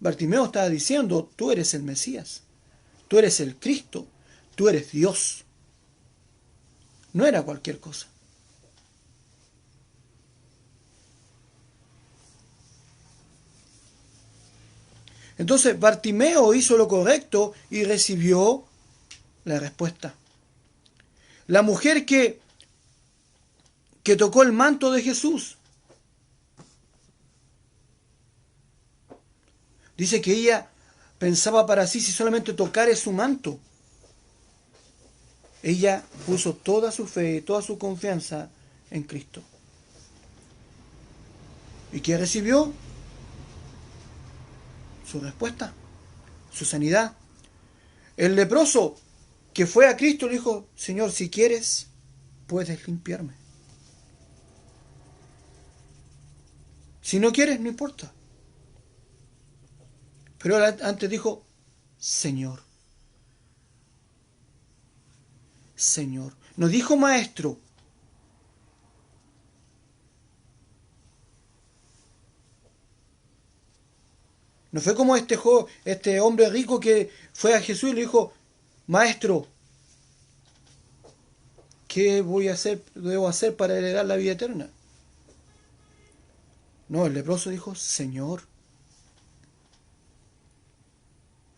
Bartimeo estaba diciendo, tú eres el Mesías, tú eres el Cristo, tú eres Dios. No era cualquier cosa. Entonces Bartimeo hizo lo correcto y recibió la respuesta. La mujer que tocó el manto de Jesús, dice que ella pensaba para sí si solamente tocara su manto. Ella puso toda su fe, toda su confianza en Cristo. ¿Y qué recibió? Su respuesta, su sanidad. El leproso que fue a Cristo le dijo, Señor, si quieres, puedes limpiarme. Si no quieres, no importa. Pero él antes dijo, Señor. Señor. No dijo maestro. No fue como este hombre rico que fue a Jesús y le dijo, maestro, ¿qué debo hacer para heredar la vida eterna? No, el leproso dijo, Señor.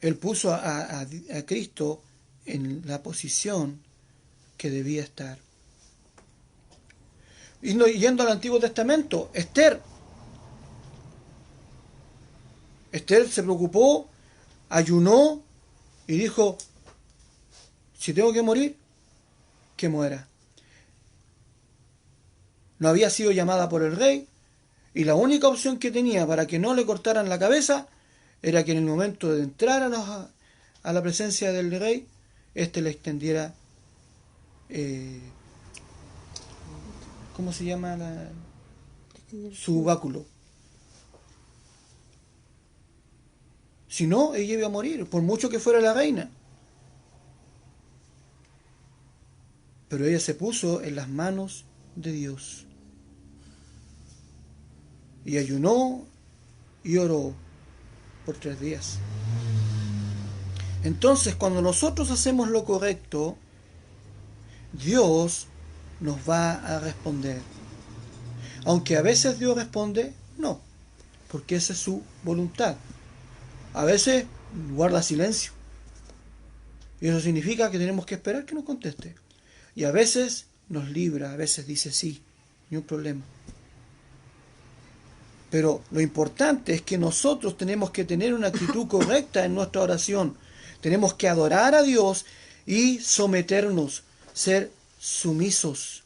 Él puso a Cristo en la posición que debía estar. Yendo al Antiguo Testamento, Esther se preocupó, ayunó y dijo, si tengo que morir, que muera. No había sido llamada por el rey y la única opción que tenía para que no le cortaran la cabeza era que en el momento de entrar a la presencia del rey, éste le extendiera, ¿cómo se llama? Su báculo. Si no, ella iba a morir, por mucho que fuera la reina. Pero ella se puso en las manos de Dios. Y ayunó y oró por 3 días. Entonces, cuando nosotros hacemos lo correcto, Dios nos va a responder. Aunque a veces Dios responde, no, porque esa es su voluntad. A veces guarda silencio. Y eso significa que tenemos que esperar que nos conteste. Y a veces nos libra, a veces dice sí, ni un problema. Pero lo importante es que nosotros tenemos que tener una actitud correcta en nuestra oración. Tenemos que adorar a Dios y someternos, ser sumisos,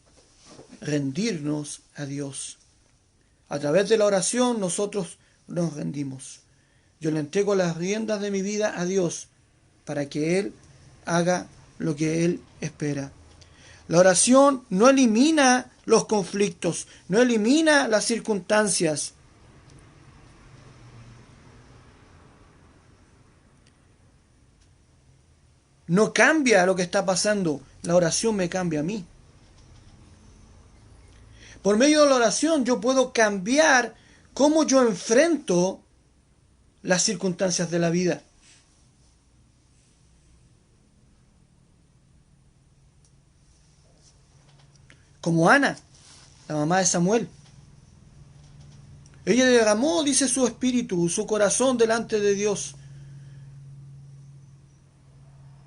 rendirnos a Dios. A través de la oración nosotros nos rendimos. Yo le entrego las riendas de mi vida a Dios para que Él haga lo que Él espera. La oración no elimina los conflictos, no elimina las circunstancias. No cambia lo que está pasando, la oración me cambia a mí. Por medio de la oración yo puedo cambiar cómo yo enfrento las circunstancias de la vida. Como Ana, la mamá de Samuel. Ella derramó, dice, su espíritu, su corazón delante de Dios.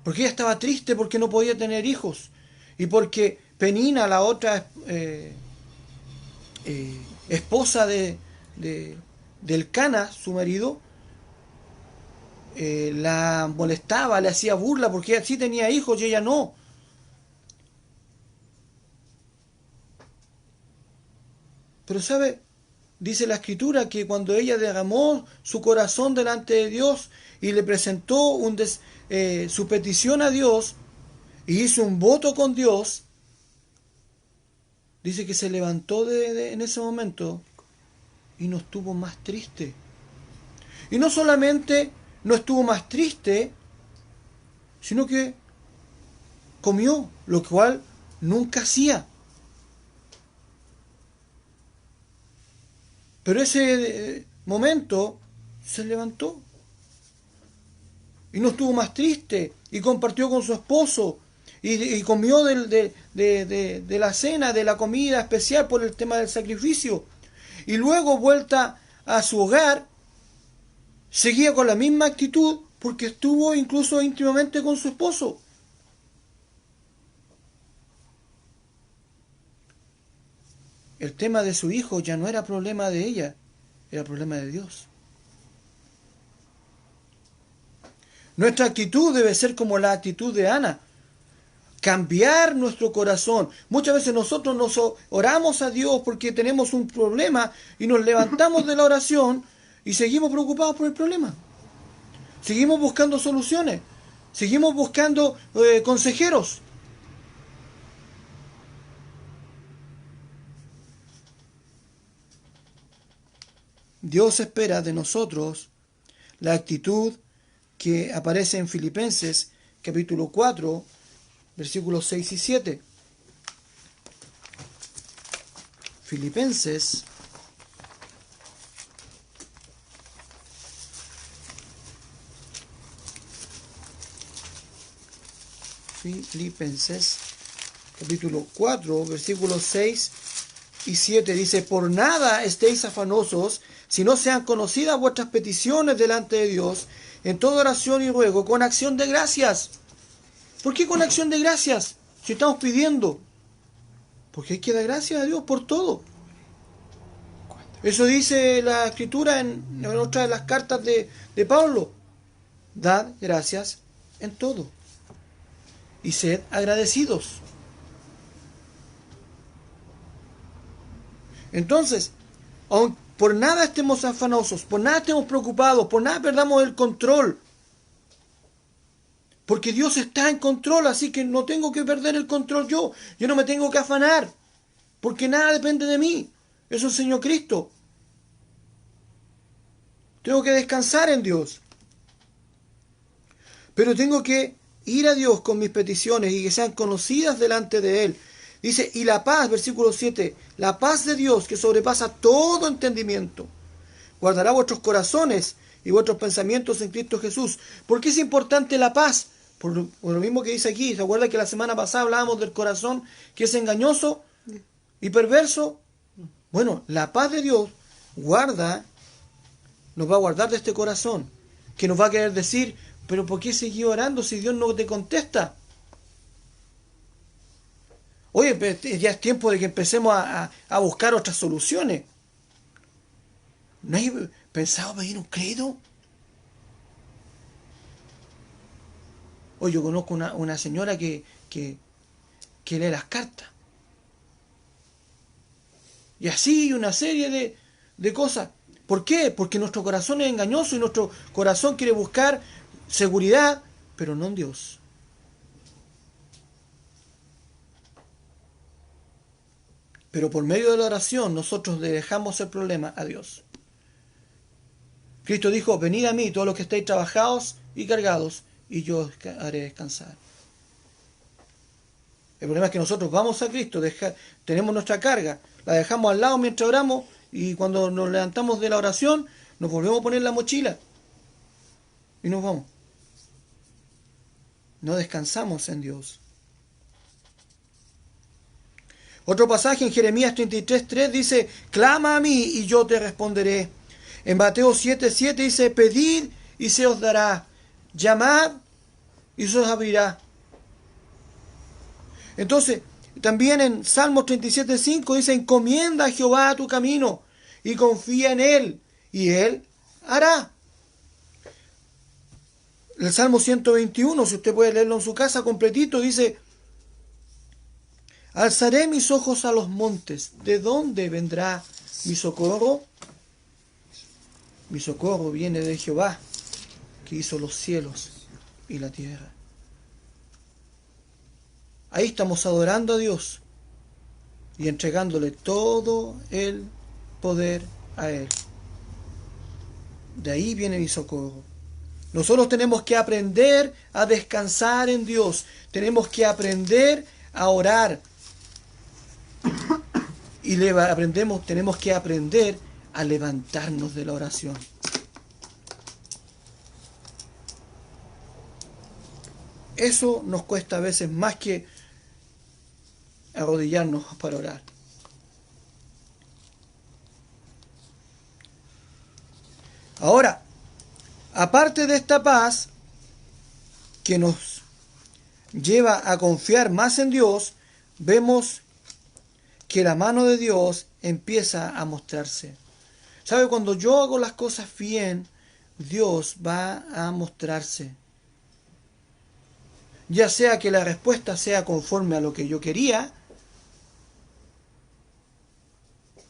Porque ella estaba triste porque no podía tener hijos. Y porque Penina, la otra esposa del Cana, su marido, la molestaba, le hacía burla porque ella sí tenía hijos y ella no. Pero ¿sabe? Dice la Escritura que cuando ella derramó su corazón delante de Dios y le presentó su petición a Dios y hizo un voto con Dios, dice que se levantó en ese momento y no estuvo más triste. Y no solamente no estuvo más triste, sino que comió, lo cual nunca hacía. Pero ese momento se levantó y no estuvo más triste y compartió con su esposo y comió de la cena, de la comida especial por el tema del sacrificio. Y luego, vuelta a su hogar, seguía con la misma actitud porque estuvo incluso íntimamente con su esposo. El tema de su hijo ya no era problema de ella, era problema de Dios. Nuestra actitud debe ser como la actitud de Ana. Cambiar nuestro corazón. Muchas veces nosotros nos oramos a Dios porque tenemos un problema y nos levantamos de la oración y seguimos preocupados por el problema. Seguimos buscando soluciones. Seguimos buscando consejeros. Dios espera de nosotros la actitud que aparece en Filipenses capítulo 4, versículos 6 y 7. Filipenses capítulo 4, versículos 6 y 7 dice: por nada estéis afanosos, si no sean conocidas vuestras peticiones delante de Dios, en toda oración y ruego, con acción de gracias. ¿Por qué con acción de gracias? Si estamos pidiendo. Porque hay que dar gracias a Dios por todo. Eso dice la Escritura en otra de las cartas de Pablo. Dad gracias en todo. Y sed agradecidos. Entonces, aun por nada estemos afanosos, por nada estemos preocupados, por nada perdamos el control. Porque Dios está en control, así que no tengo que perder el control yo. Yo no me tengo que afanar, porque nada depende de mí. Eso enseñó Cristo. Tengo que descansar en Dios. Pero tengo que ir a Dios con mis peticiones y que sean conocidas delante de Él. Dice, y la paz, versículo 7, la paz de Dios que sobrepasa todo entendimiento, guardará vuestros corazones y vuestros pensamientos en Cristo Jesús. ¿Por qué es importante la paz? Por lo mismo que dice aquí. ¿Se acuerda que la semana pasada hablábamos del corazón que es engañoso y perverso? Bueno, la paz de Dios nos va a guardar de este corazón, que nos va a querer decir, pero ¿por qué seguir orando si Dios no te contesta? Oye, ya es tiempo de que empecemos a buscar otras soluciones. ¿No hay pensado pedir un crédito? Oye, yo conozco una señora que lee las cartas. Y así una serie de cosas. ¿Por qué? Porque nuestro corazón es engañoso y nuestro corazón quiere buscar seguridad, pero no en Dios. Pero por medio de la oración nosotros le dejamos el problema a Dios. Cristo dijo, venid a mí todos los que estáis trabajados y cargados, y yo os haré descansar. El problema es que nosotros vamos a Cristo, tenemos nuestra carga, la dejamos al lado mientras oramos, y cuando nos levantamos de la oración, nos volvemos a poner la mochila y nos vamos. No descansamos en Dios. Otro pasaje en Jeremías 33:3 dice, clama a mí y yo te responderé. En Mateo 7:7 dice, pedid y se os dará, llamad y se os abrirá. Entonces, también en Salmos 37:5 dice, encomienda a Jehová tu camino y confía en Él, y Él hará. El Salmo 121, si usted puede leerlo en su casa completito, dice, alzaré mis ojos a los montes, ¿de dónde vendrá mi socorro? Mi socorro viene de Jehová, que hizo los cielos y la tierra. Ahí estamos adorando a Dios y entregándole todo el poder a Él. De ahí viene mi socorro. Nosotros tenemos que aprender a descansar en Dios. Tenemos que aprender a orar. Y tenemos que aprender a levantarnos de la oración. Eso nos cuesta a veces más que arrodillarnos para orar. Ahora, aparte de esta paz que nos lleva a confiar más en Dios, vemos que la mano de Dios empieza a mostrarse. ¿Sabe? Cuando yo hago las cosas bien, Dios va a mostrarse. Ya sea que la respuesta sea conforme a lo que yo quería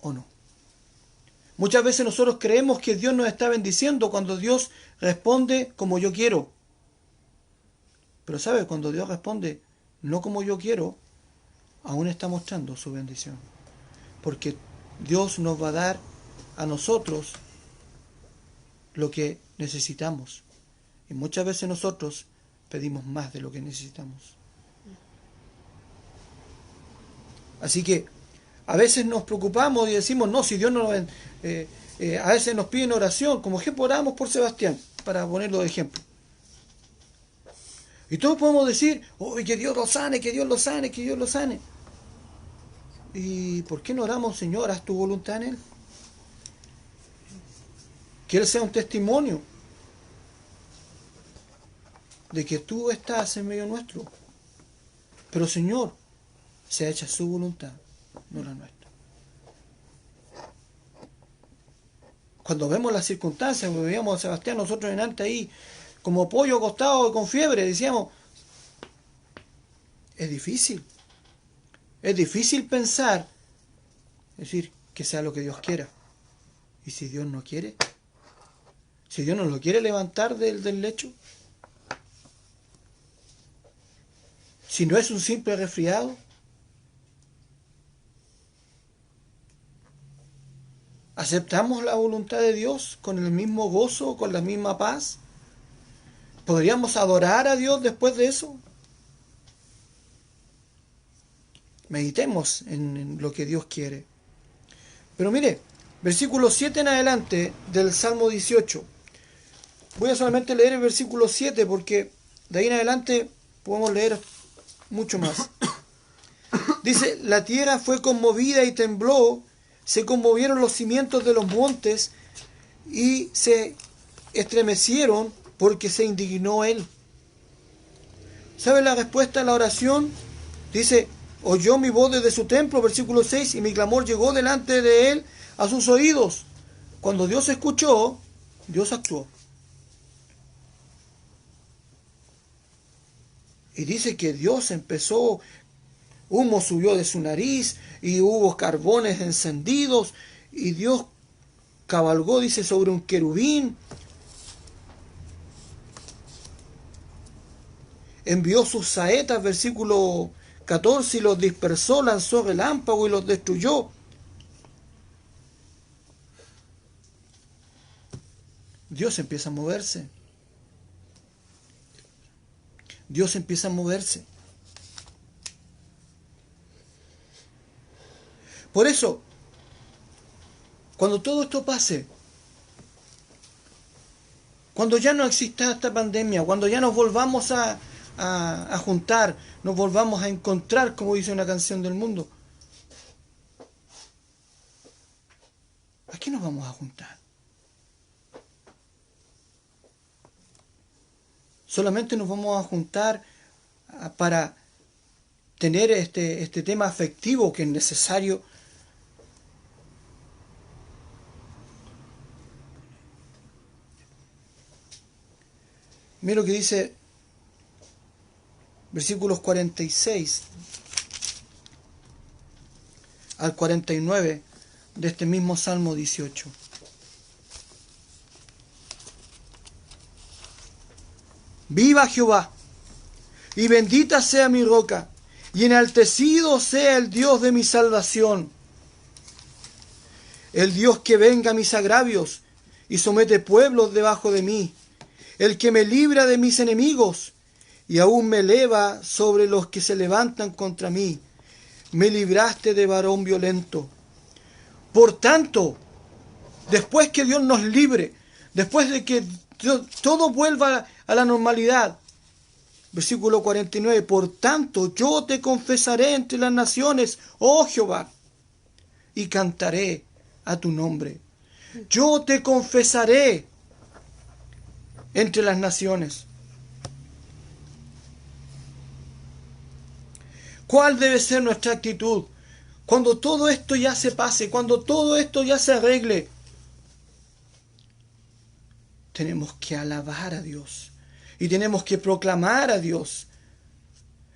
o no. Muchas veces nosotros creemos que Dios nos está bendiciendo cuando Dios responde como yo quiero. Pero ¿sabe? Cuando Dios responde no como yo quiero, aún está mostrando su bendición. Porque Dios nos va a dar a nosotros lo que necesitamos. Y muchas veces nosotros pedimos más de lo que necesitamos. Así que a veces nos preocupamos y decimos, no, si Dios no nos... a veces nos piden oración, como ejemplo oramos por Sebastián, para ponerlo de ejemplo. Y todos podemos decir, oh, que Dios lo sane, que Dios lo sane, que Dios lo sane. ¿Y por qué no oramos, Señor, haz tu voluntad en Él? Que Él sea un testimonio de que tú estás en medio nuestro. Pero, Señor, sea hecha su voluntad, no la nuestra. Cuando vemos las circunstancias, cuando veíamos a Sebastián, nosotros en antes ahí, como pollo acostado con fiebre, decíamos, es difícil. Es difícil pensar, es decir, que sea lo que Dios quiera. ¿Y si Dios no quiere? Si Dios no lo quiere levantar del lecho. Si no es un simple resfriado. ¿Aceptamos la voluntad de Dios con el mismo gozo, con la misma paz? ¿Podríamos adorar a Dios después de eso? Meditemos en lo que Dios quiere. Pero mire, versículo 7 en adelante del Salmo 18. Voy a solamente leer el versículo 7 porque de ahí en adelante podemos leer mucho más. Dice, la tierra fue conmovida y tembló, se conmovieron los cimientos de los montes y se estremecieron porque se indignó él. ¿Sabe la respuesta a la oración? Dice, oyó mi voz desde su templo, versículo 6, y mi clamor llegó delante de él a sus oídos. Cuando Dios escuchó, Dios actuó. Y dice que Dios empezó, humo subió de su nariz y hubo carbones encendidos y Dios cabalgó, dice, sobre un querubín. Envió sus saetas, versículo 14, y los dispersó, lanzó relámpago y los destruyó. Dios empieza a moverse. Dios empieza a moverse. Por eso, cuando todo esto pase, cuando ya no exista esta pandemia, cuando ya nos volvamos a juntar, nos volvamos a encontrar, como dice una canción del mundo, ¿a qué nos vamos a juntar? Solamente nos vamos a juntar para tener este tema afectivo que es necesario. Mira lo que dice versículos 46 al 49 de este mismo Salmo 18. Viva Jehová, y bendita sea mi roca, y enaltecido sea el Dios de mi salvación. El Dios que venga mis agravios, y somete pueblos debajo de mí. El que me libra de mis enemigos, y aún me eleva sobre los que se levantan contra mí. Me libraste de varón violento. Por tanto, después que Dios nos libre, después de que todo vuelva a la normalidad, versículo 49, por tanto yo te confesaré entre las naciones, oh Jehová, y cantaré a tu nombre. Yo te confesaré entre las naciones. ¿Cuál debe ser nuestra actitud cuando todo esto ya se pase, cuando todo esto ya se arregle? Tenemos que alabar a Dios y tenemos que proclamar a Dios,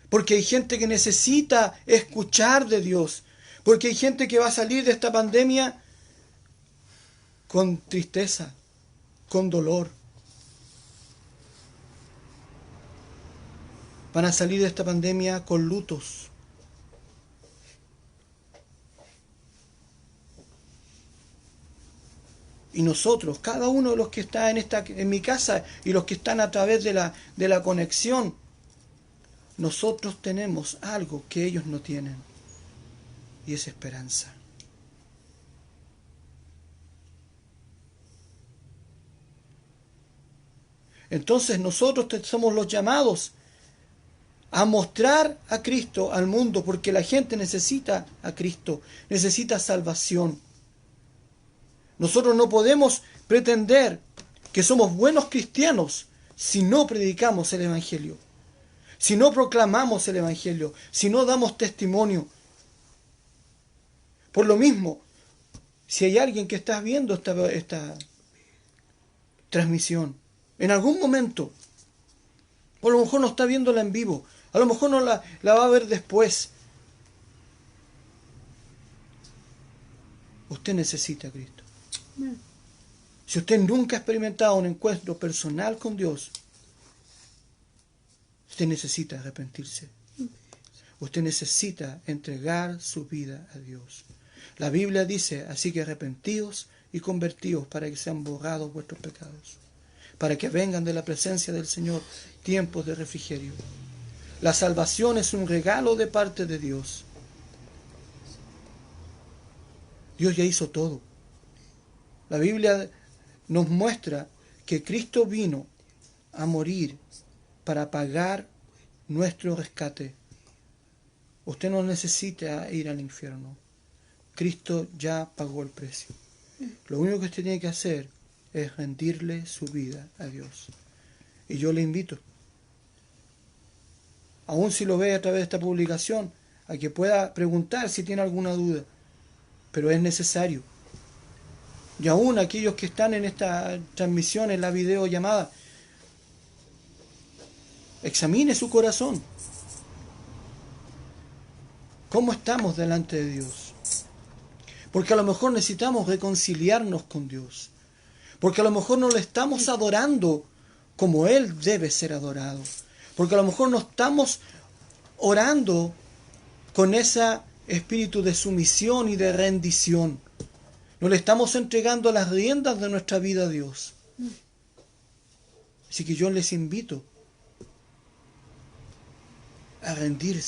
porque hay gente que necesita escuchar de Dios, porque hay gente que va a salir de esta pandemia con tristeza, con dolor. Van a salir de esta pandemia con lutos. Y nosotros, cada uno de los que está en mi casa y los que están a través de la conexión, nosotros tenemos algo que ellos no tienen, y es esperanza. Entonces nosotros somos los llamados a mostrar a Cristo al mundo, porque la gente necesita a Cristo, necesita salvación. Nosotros no podemos pretender que somos buenos cristianos si no predicamos el Evangelio, si no proclamamos el Evangelio, si no damos testimonio. Por lo mismo, si hay alguien que está viendo esta transmisión, en algún momento, o a lo mejor no está viéndola en vivo, a lo mejor no la va a ver después, usted necesita a Cristo. Si usted nunca ha experimentado un encuentro personal con Dios, usted necesita arrepentirse. Usted necesita entregar su vida a Dios. La Biblia dice, así que arrepentíos y convertíos para que sean borrados vuestros pecados, para que vengan de la presencia del Señor tiempos de refrigerio. La salvación es un regalo de parte de Dios. Dios ya hizo todo. La Biblia nos muestra que Cristo vino a morir para pagar nuestro rescate. Usted no necesita ir al infierno. Cristo ya pagó el precio. Lo único que usted tiene que hacer es rendirle su vida a Dios. Y yo le invito, aun si lo ve a través de esta publicación, a que pueda preguntar si tiene alguna duda. Pero es necesario. Y aún aquellos que están en esta transmisión, en la videollamada, examine su corazón. ¿Cómo estamos delante de Dios? Porque a lo mejor necesitamos reconciliarnos con Dios. Porque a lo mejor no le estamos adorando como Él debe ser adorado. Porque a lo mejor no estamos orando con ese espíritu de sumisión y de rendición. No le estamos entregando las riendas de nuestra vida a Dios. Así que yo les invito a rendir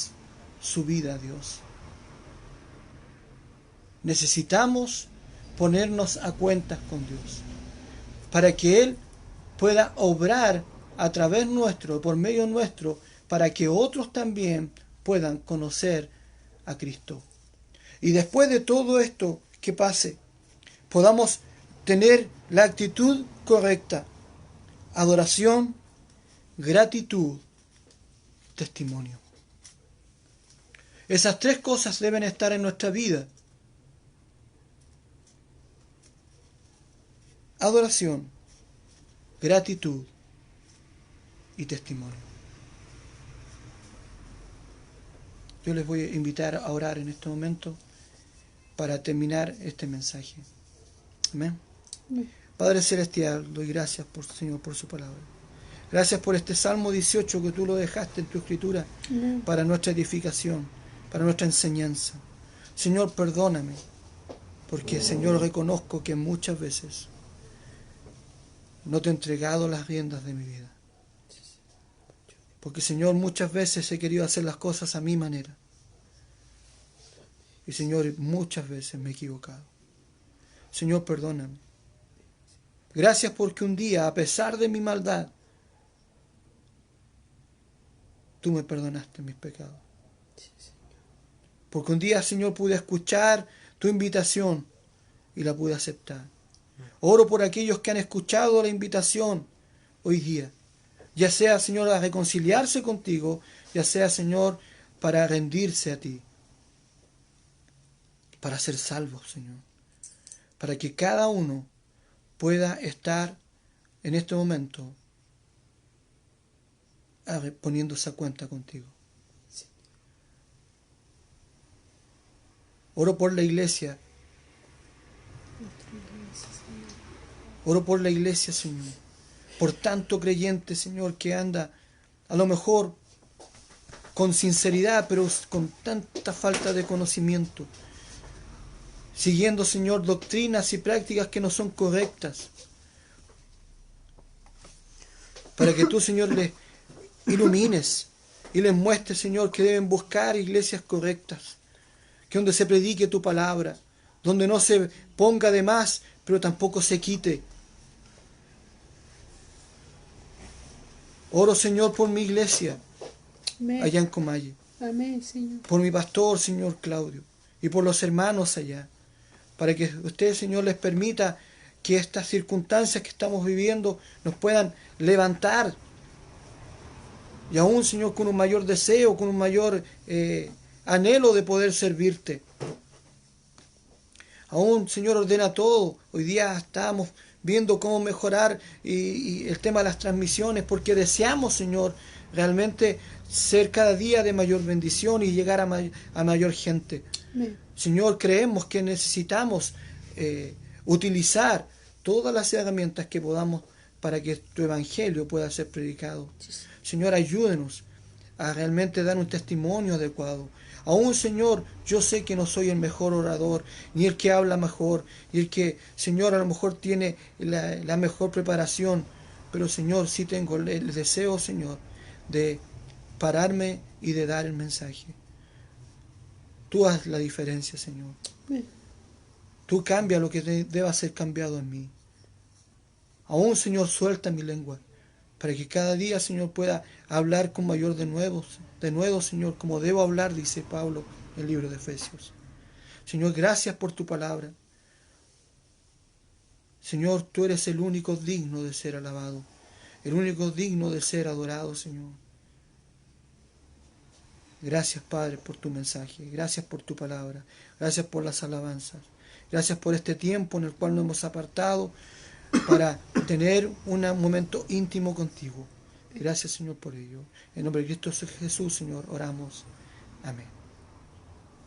su vida a Dios. Necesitamos ponernos a cuentas con Dios para que Él pueda obrar a través nuestro, por medio nuestro, para que otros también puedan conocer a Cristo. Y después de todo esto que pase, podamos tener la actitud correcta: adoración, gratitud, testimonio. Esas tres cosas deben estar en nuestra vida: adoración, gratitud y testimonio. Yo les voy a invitar a orar en este momento para terminar este mensaje. Amén. Padre Celestial, doy gracias, Señor, por su palabra. Gracias por este Salmo 18 que tú lo dejaste en tu escritura para nuestra edificación, para nuestra enseñanza. Señor, perdóname, porque, Señor, reconozco que muchas veces no te he entregado las riendas de mi vida. Porque, Señor, muchas veces he querido hacer las cosas a mi manera. Y, Señor, muchas veces me he equivocado. Señor, perdóname. Gracias porque un día, a pesar de mi maldad, tú me perdonaste mis pecados. Porque un día, Señor, pude escuchar tu invitación y la pude aceptar. Oro por aquellos que han escuchado la invitación hoy día. Ya sea, Señor, a reconciliarse contigo, ya sea, Señor, para rendirse a ti. Para ser salvos, Señor. Para que cada uno pueda estar en este momento poniéndose a cuenta contigo. Oro por la iglesia. Oro por la iglesia, Señor. Por tanto creyente, Señor, que anda a lo mejor con sinceridad, pero con tanta falta de conocimiento. siguiendo, Señor, doctrinas y prácticas que no son correctas. Para que tú, Señor, les ilumines y les muestres, Señor, que deben buscar iglesias correctas, que donde se predique tu palabra, donde no se ponga de más, pero tampoco se quite. Oro, Señor, por mi iglesia, Amén. allá en Comalle. Amén, Señor. Por mi pastor, Señor Claudio, y por los hermanos allá, para que usted, Señor, les permita que estas circunstancias que estamos viviendo nos puedan levantar, y aún, Señor, con un mayor deseo, con un mayor anhelo de poder servirte. Aún, Señor, ordena todo. Hoy día estamos viendo cómo mejorar y el tema de las transmisiones, porque deseamos, Señor, realmente ser cada día de mayor bendición y llegar a mayor gente. Amén. Señor, creemos que necesitamos utilizar todas las herramientas que podamos para que tu evangelio pueda ser predicado. Señor, ayúdenos a realmente dar un testimonio adecuado. Aún, Señor, yo sé que no soy el mejor orador, ni el que habla mejor, y el que, Señor, a lo mejor tiene la mejor preparación, pero, Señor, sí tengo el deseo, Señor, de pararme y de dar el mensaje. Tú haz la diferencia, Señor. Amén. Tú cambia lo que deba ser cambiado en mí. Aún, Señor, suelta mi lengua, para que cada día, Señor, pueda hablar con mayor de nuevo, Señor, como debo hablar, dice Pablo en el libro de Efesios. Señor, gracias por tu palabra. Señor, tú eres el único digno de ser alabado, el único digno de ser adorado, Señor. Gracias, Padre, por tu mensaje. Gracias por tu palabra. Gracias por las alabanzas. Gracias por este tiempo en el cual nos hemos apartado para tener un momento íntimo contigo. Gracias, Señor, por ello. En nombre de Cristo Jesús, Señor, oramos. Amén.